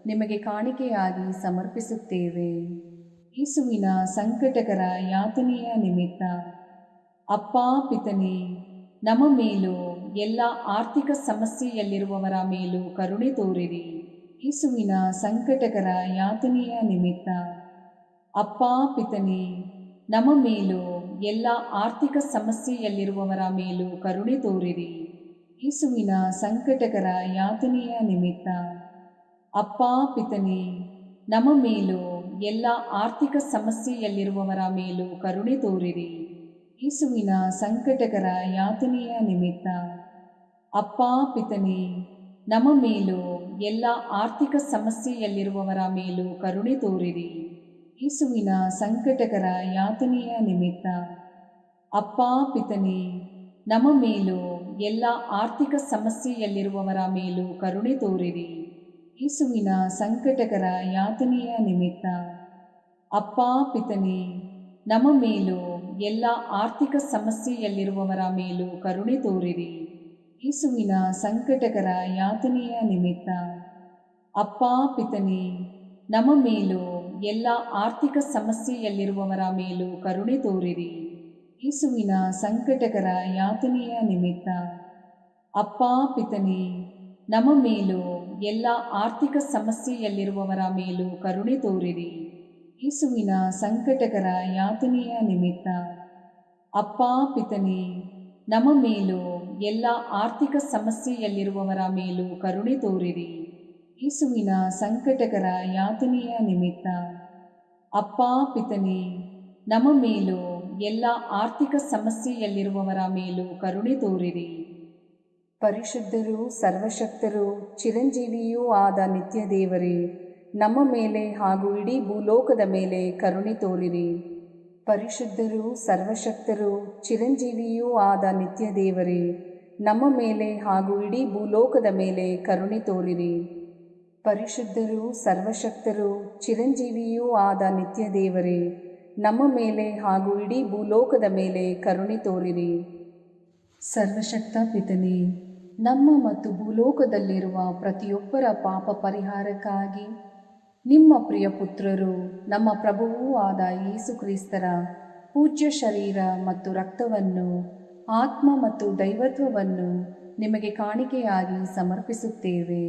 ನಿಮಗೆ ಕಾಣಿಕೆಯಾಗಿ ಸಮರ್ಪಿಸುತ್ತೇವೆ. ಯೇಸುವಿನ ಸಂಕಟಕರ ಯಾತನೆಯ ನಿಮಿತ್ತ ಅಪ್ಪ ಪಿತನೇ, ನಮ್ಮ ಮೇಲೂ ಎಲ್ಲ ಆರ್ಥಿಕ ಸಮಸ್ಯೆಯಲ್ಲಿರುವವರ ಮೇಲೂ ಕರುಣೆ ತೋರಿರಿ. ಯೇಸುವಿನ ಸಂಕಟಕರ ಯಾತನೆಯ ನಿಮಿತ್ತ ಅಪ್ಪ ಪಿತನೇ, ನಮ್ಮ ಮೇಲೂ ಎಲ್ಲ ಆರ್ಥಿಕ ಸಮಸ್ಯೆಯಲ್ಲಿರುವವರ ಮೇಲೂ ಕರುಣೆ ತೋರಿರಿ. ಯೇಸುವಿನ ಸಂಕಟಕರ ಯಾತನೆಯ ನಿಮಿತ್ತ ಅಪ್ಪ ಪಿತನೇ, ನಮ್ಮ ಮೇಲೂ ಎಲ್ಲ ಆರ್ಥಿಕ ಸಮಸ್ಯೆಯಲ್ಲಿರುವವರ ಮೇಲೂ ಕರುಣೆ ತೋರಿರಿ. ಯೇಸುವಿನ ಸಂಕಟಕರ ಯಾತನೆಯ ನಿಮಿತ್ತ ಅಪ್ಪ ಪಿತನೇ, ನಮ್ಮ ಮೇಲೂ ಎಲ್ಲ ಆರ್ಥಿಕ ಸಮಸ್ಯೆಯಲ್ಲಿರುವವರ ಮೇಲೂ ಕರುಣೆ ತೋರಿರಿ. ಯೇಸುವಿನ ಸಂಕಟಕರ ಯಾತನೆಯ ನಿಮಿತ್ತ ಅಪ್ಪ ಪಿತನೇ, ನಮ್ಮ ಮೇಲೂ ಎಲ್ಲ ಆರ್ಥಿಕ ಸಮಸ್ಯೆಯಲ್ಲಿರುವವರ ಮೇಲೂ ಕರುಣೆ ತೋರಿರಿ. ಯೇಸುವಿನ ಸಂಕಟಕರ ಯಾತನೆಯ ನಿಮಿತ್ತ ಅಪ್ಪ ಪಿತನೇ, ನಮ್ಮ ಮೇಲೂ ಎಲ್ಲ ಆರ್ಥಿಕ ಸಮಸ್ಯೆಯಲ್ಲಿರುವವರ ಮೇಲೂ ಕರುಣೆ ತೋರಿರಿ. ಯೇಸುವಿನ ಸಂಕಟಕರ ಯಾತನೆಯ ನಿಮಿತ್ತ ಅಪ್ಪ ಪಿತನೇ, ನಮ್ಮ ಮೇಲೂ ಎಲ್ಲ ಆರ್ಥಿಕ ಸಮಸ್ಯೆಯಲ್ಲಿರುವವರ ಮೇಲೂ ಕರುಣೆ ತೋರಿರಿ. ಯೇಸುವಿನ ಸಂಕಟಕರ ಯಾತನೆಯ ನಿಮಿತ್ತ ಅಪ್ಪ ಪಿತನೇ, ನಮ್ಮ ಮೇಲೂ ಎಲ್ಲ ಆರ್ಥಿಕ ಸಮಸ್ಯೆಯಲ್ಲಿರುವವರ ಮೇಲೂ ಕರುಣೆ ತೋರಿರಿ. ಯೇಸುವಿನ ಸಂಕಟಕರ ಯಾತನೆಯ ನಿಮಿತ್ತ ಅಪ್ಪ ಪಿತನೇ, ನಮ್ಮ ಮೇಲೂ ಎಲ್ಲ ಆರ್ಥಿಕ ಸಮಸ್ಯೆಯಲ್ಲಿರುವವರ ಮೇಲೂ ಕರುಣೆ ತೋರಿರಿ. ಯೇಸುವಿನ ಸಂಕಟಕರ ಯಾತನೆಯ ನಿಮಿತ್ತ ಅಪ್ಪ ಪಿತನೇ, ನಮ್ಮ ಮೇಲೂ ಎಲ್ಲ ಆರ್ಥಿಕ ಸಮಸ್ಯೆಯಲ್ಲಿರುವವರ ಮೇಲೂ ಕರುಣೆ ತೋರಿರಿ. ಪರಿಶುದ್ಧರೂ ಸರ್ವಶಕ್ತರೂ ಚಿರಂಜೀವಿಯೂ ಆದ ನಿತ್ಯ ದೇವರೇ, ನಮ್ಮ ಮೇಲೆ ಹಾಗೂ ಇಡೀ ಭೂಲೋಕದ ಮೇಲೆ ಕರುಣೆ ತೋರಿರಿ. ಪರಿಶುದ್ಧರೂ ಸರ್ವಶಕ್ತರೂ ಚಿರಂಜೀವಿಯೂ ಆದ ನಿತ್ಯ ದೇವರೇ, ನಮ್ಮ ಮೇಲೆ ಹಾಗೂ ಇಡೀ ಭೂಲೋಕದ ಮೇಲೆ ಕರುಣೆ ತೋರಿರಿ. ಪರಿಶುದ್ಧರೂ ಸರ್ವಶಕ್ತರೂ ಚಿರಂಜೀವಿಯೂ ಆದ ನಿತ್ಯ ದೇವರೇ, ನಮ್ಮ ಮೇಲೆ ಹಾಗೂ ಇಡೀ ಭೂಲೋಕದ ಮೇಲೆ ಕರುಣೆ ತೋರಿರಿ. ಸರ್ವಶಕ್ತ ಪಿತನೇ, ನಮ್ಮ ಮತ್ತು ಭೂಲೋಕದಲ್ಲಿರುವ ಪ್ರತಿಯೊಬ್ಬರ ಪಾಪ ಪರಿಹಾರಕ್ಕಾಗಿ ನಿಮ್ಮ ಪ್ರಿಯ ಪುತ್ರರು, ನಮ್ಮ ಪ್ರಭುವೂ ಆದ ಯೇಸು ಕ್ರಿಸ್ತರ ಪೂಜ್ಯ ಶರೀರ ಮತ್ತು ರಕ್ತವನ್ನು, ಆತ್ಮ ಮತ್ತು ದೈವತ್ವವನ್ನು ನಿಮಗೆ ಕಾಣಿಕೆಯಾಗಿ ಸಮರ್ಪಿಸುತ್ತೇವೆ.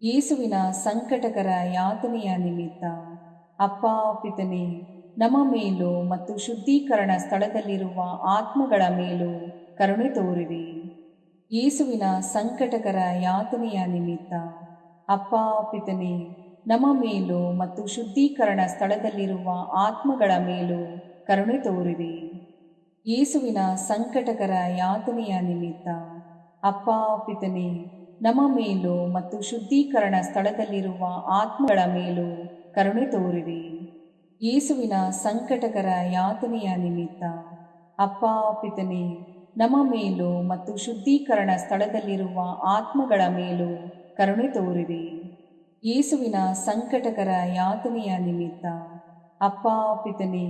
ಯೇಸುವಿನ ಸಂಕಟಕರ ಯಾತನೆಯ ನಿಮಿತ್ತ ಅಪ್ಪ ಪಿತನೇ, ನಮ್ಮ ಮೇಲೂ ಮತ್ತು ಶುದ್ಧೀಕರಣ ಸ್ಥಳದಲ್ಲಿರುವ ಆತ್ಮಗಳ ಮೇಲೂ ಕರುಣೆ ತೋರಿರಿ. ಯೇಸುವಿನ ಸಂಕಟಕರ ಯಾತನೆಯ ನಿಮಿತ್ತ ಅಪ್ಪ ಪಿತನೇ, ನಮ್ಮ ಮೇಲೂ ಮತ್ತು ಶುದ್ಧೀಕರಣ ಸ್ಥಳದಲ್ಲಿರುವ ಆತ್ಮಗಳ ಮೇಲೂ ಕರುಣೆ ತೋರಿರಿ. ಯೇಸುವಿನ ಸಂಕಟಕರ ಯಾತನೆಯ ನಿಮಿತ್ತ ಅಪ್ಪ ಪಿತನೇ, ನಮ್ಮ ಮೇಲೂ ಮತ್ತು ಶುದ್ಧೀಕರಣ ಸ್ಥಳದಲ್ಲಿರುವ ಆತ್ಮಗಳ ಮೇಲೂ ಕರುಣೆ ತೋರಿರಿ. ಯೇಸುವಿನ ಸಂಕಟಕರ ಯಾತನೆಯ ನಿಮಿತ್ತ ಅಪ್ಪ ಪಿತನೇ, ನಮ್ಮ ಮೇಲೂ ಮತ್ತು ಶುದ್ಧೀಕರಣ ಸ್ಥಳದಲ್ಲಿರುವ ಆತ್ಮಗಳ ಮೇಲೂ ಕರುಣೆ ತೋರಿರಿ. ಯೇಸುವಿನ ಸಂಕಟಕರ ಯಾತನೆಯ ನಿಮಿತ್ತ ಅಪ್ಪ ಪಿತನೇ,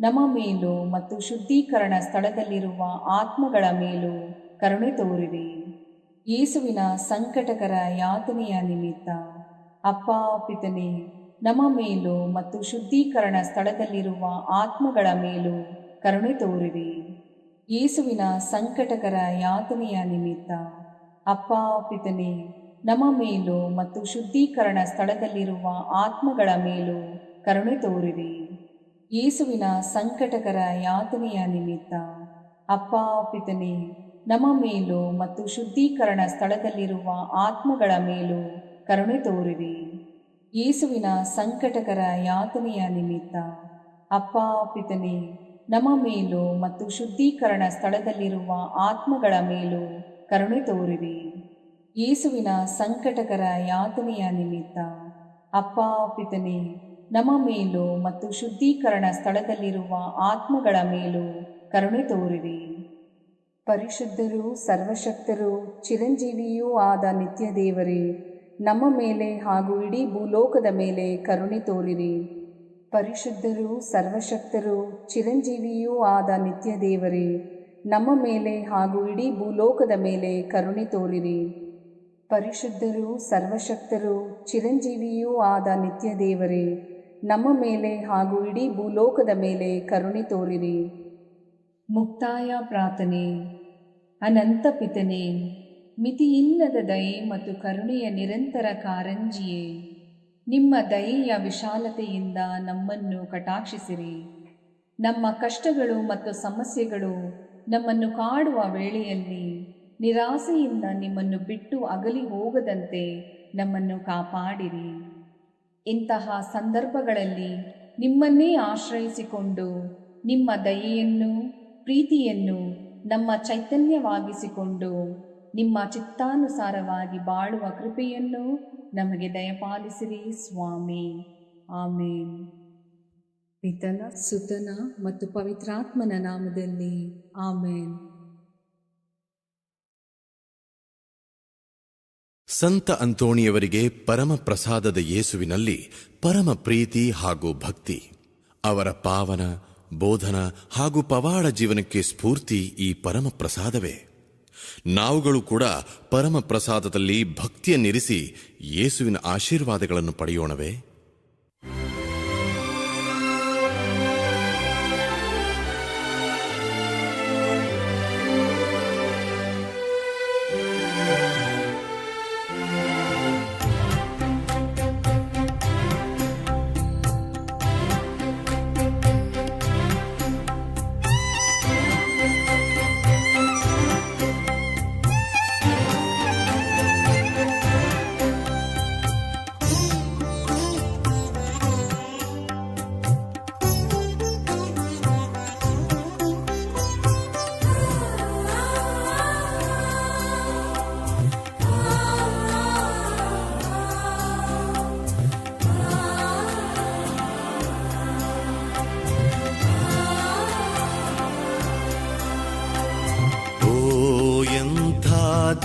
ನಮ್ಮ ಮೇಲೂ ಮತ್ತು ಶುದ್ಧೀಕರಣ ಸ್ಥಳದಲ್ಲಿರುವ ಆತ್ಮಗಳ ಮೇಲೂ ಕರುಣೆ ತೋರಿರಿ. ಯೇಸುವಿನ ಸಂಕಟಕರ ಯಾತನೆಯ ನಿಮಿತ್ತ ಅಪ್ಪ ಪಿತನೇ, ನಮ್ಮ ಮೇಲೂ ಮತ್ತು ಶುದ್ಧೀಕರಣ ಸ್ಥಳದಲ್ಲಿರುವ ಆತ್ಮಗಳ ಮೇಲೂ ಕರುಣೆ ತೋರಿರಿ. ಯೇಸುವಿನ ಸಂಕಟಕರ ಯಾತನೆಯ ನಿಮಿತ್ತ ಅಪ್ಪ ಪಿತನೇ, ನಮ್ಮ ಮೇಲೂ ಮತ್ತು ಶುದ್ಧೀಕರಣ ಸ್ಥಳದಲ್ಲಿರುವ ಆತ್ಮಗಳ ಮೇಲೂ ಕರುಣೆ ತೋರಿರಿ. ಯೇಸುವಿನ ಸಂಕಟಕರ ಯಾತನೆಯ ನಿಮಿತ್ತ ಅಪ್ಪ ಪಿತನೇ, ನಮ್ಮ ಮೇಲೂ ಮತ್ತು ಶುದ್ಧೀಕರಣ ಸ್ಥಳದಲ್ಲಿರುವ ಆತ್ಮಗಳ ಮೇಲೂ ಕರುಣೆ ತೋರಿರಿ. ಯೇಸುವಿನ ಸಂಕಟಕರ ಯಾತನೆಯ ನಿಮಿತ್ತ ಅಪ್ಪ ಪಿತನೇ, ನಮ್ಮ ಮೇಲೂ ಮತ್ತು ಶುದ್ಧೀಕರಣ ಸ್ಥಳದಲ್ಲಿರುವ ಆತ್ಮಗಳ ಮೇಲೂ ಕರುಣೆ ತೋರಿರಿ. ಯೇಸುವಿನ ಸಂಕಟಕರ ಯಾತನೆಯ ನಿಮಿತ್ತ ಅಪ್ಪ ಪಿತನೇ, ನಮ್ಮ ಮೇಲೂ ಮತ್ತು ಶುದ್ಧೀಕರಣ ಸ್ಥಳದಲ್ಲಿರುವ ಆತ್ಮಗಳ ಮೇಲೂ ಕರುಣೆ ತೋರಿರಿ. ಪರಿಶುದ್ಧರೂ ಸರ್ವಶಕ್ತರೂ ಚಿರಂಜೀವಿಯೂ ಆದ ನಿತ್ಯ ದೇವರೇ, ನಮ್ಮ ಮೇಲೆ ಹಾಗೂ ಇಡೀ ಭೂಲೋಕದ ಮೇಲೆ ಕರುಣೆ ತೋರಿರಿ. ಪರಿಶುದ್ಧರೂ ಸರ್ವಶಕ್ತರೂ ಚಿರಂಜೀವಿಯೂ ಆದ ನಿತ್ಯ ದೇವರೇ, ನಮ್ಮ ಮೇಲೆ ಹಾಗೂ ಇಡೀ ಭೂಲೋಕದ ಮೇಲೆ ಕರುಣೆ ತೋರಿರಿ. ಪರಿಶುದ್ಧರೂ ಸರ್ವಶಕ್ತರೂ ಚಿರಂಜೀವಿಯೂ ಆದ ನಿತ್ಯ ದೇವರೇ, ನಮ್ಮ ಮೇಲೆ ಹಾಗೂ ಇಡೀ ಭೂಲೋಕದ ಮೇಲೆ ಕರುಣೆ ತೋರಿರಿ. ಮುಕ್ತಾಯ ಪ್ರಾರ್ಥನೆ. ಅನಂತ ಪಿತನೇ, ಮಿತಿಯಿಲ್ಲದ ದಯೆ ಮತ್ತು ಕರುಣೆಯ ನಿರಂತರ ಕಾರಂಜಿಯೇ, ನಿಮ್ಮ ದಯೆಯ ವಿಶಾಲತೆಯಿಂದ ನಮ್ಮನ್ನು ಕಟಾಕ್ಷಿಸಿರಿ. ನಮ್ಮ ಕಷ್ಟಗಳು ಮತ್ತು ಸಮಸ್ಯೆಗಳು ನಮ್ಮನ್ನು ಕಾಡುವ ವೇಳೆಯಲ್ಲಿ ನಿರಾಸೆಯಿಂದ ನಿಮ್ಮನ್ನು ಬಿಟ್ಟು ಅಗಲಿ ಹೋಗದಂತೆ ನಮ್ಮನ್ನು ಕಾಪಾಡಿರಿ. ಇಂತಹ ಸಂದರ್ಭಗಳಲ್ಲಿ ನಿಮ್ಮನ್ನೇ ಆಶ್ರಯಿಸಿಕೊಂಡು ನಿಮ್ಮ ದಯೆಯನ್ನು ಪ್ರೀತಿಯನ್ನು ನಮ್ಮ ಚೈತನ್ಯವಾಗಿಸಿಕೊಂಡು ನಿಮ್ಮ ಚಿತ್ತಾನುಸಾರವಾಗಿ ಬಾಳುವ ಕೃಪೆಯನ್ನು ನಮಗೆ ದಯಪಾಲಿಸಿರಿ ಸ್ವಾಮಿ. ಆಮೇನ್. ಪಿತನ ಸುತನ ಮತ್ತು ಪವಿತ್ರಾತ್ಮನ ನಾಮದಲ್ಲಿ ಆಮೇನ್.
ಸಂತ ಅಂತೋಣಿಯವರಿಗೆ ಪರಮ ಪ್ರಸಾದದ ಯೇಸುವಿನಲ್ಲಿ ಪರಮ ಪ್ರೀತಿ ಹಾಗೂ ಭಕ್ತಿ. ಅವರ ಪಾವನ ಬೋಧನ ಹಾಗೂ ಪವಾಡ ಜೀವನಕ್ಕೆ ಸ್ಫೂರ್ತಿ ಈ ಪರಮ ಪ್ರಸಾದವೇ. ನಾವುಗಳು ಕೂಡ ಪರಮ ಪ್ರಸಾದದಲ್ಲಿ ಭಕ್ತಿಯನ್ನಿರಿಸಿ ಯೇಸುವಿನ ಆಶೀರ್ವಾದಗಳನ್ನು ಪಡೆಯೋಣವೇ?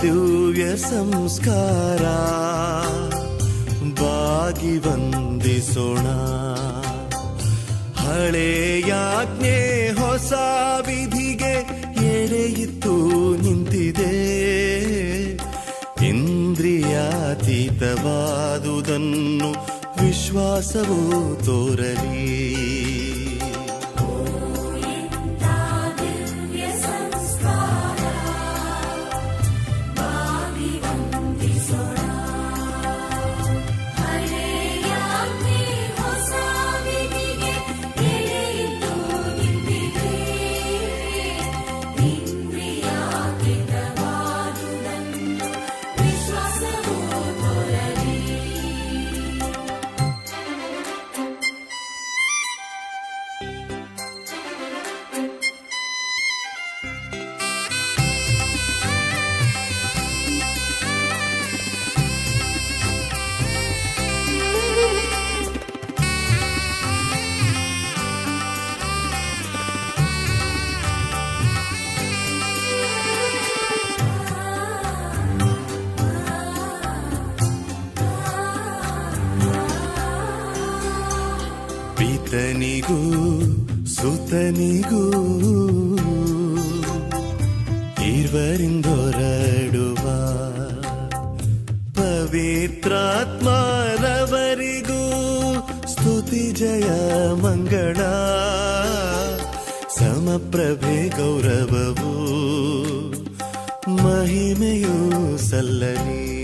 ದಿವ್ಯ ಸಂಸ್ಕಾರ ಬಾಗಿ ವಂದಿಸೋಣ. ಹಳೆಯಾಜ್ಞೆ ಹೊಸ ವಿಧಿಗೆ ಎಡೆಯಿತ್ತು ನಿಂತಿದೆ. ಇಂದ್ರಿಯಾತೀತವಾದುದನ್ನು ವಿಶ್ವಾಸವೂ ತೋರಲಿ. ಪಿತನಿಗೂ ಸುತನಿಗೂ ಇರುವರಿಂದೊರಡುವ ಪವಿತ್ರಾತ್ಮರವರಿಗೂ ಜಯ ಮಂಗಳ ಸಮಪ್ರಭೆ ಗೌರವವು ಮಹಿಮೆಯೂ ಸಲ್ಲಲಿ.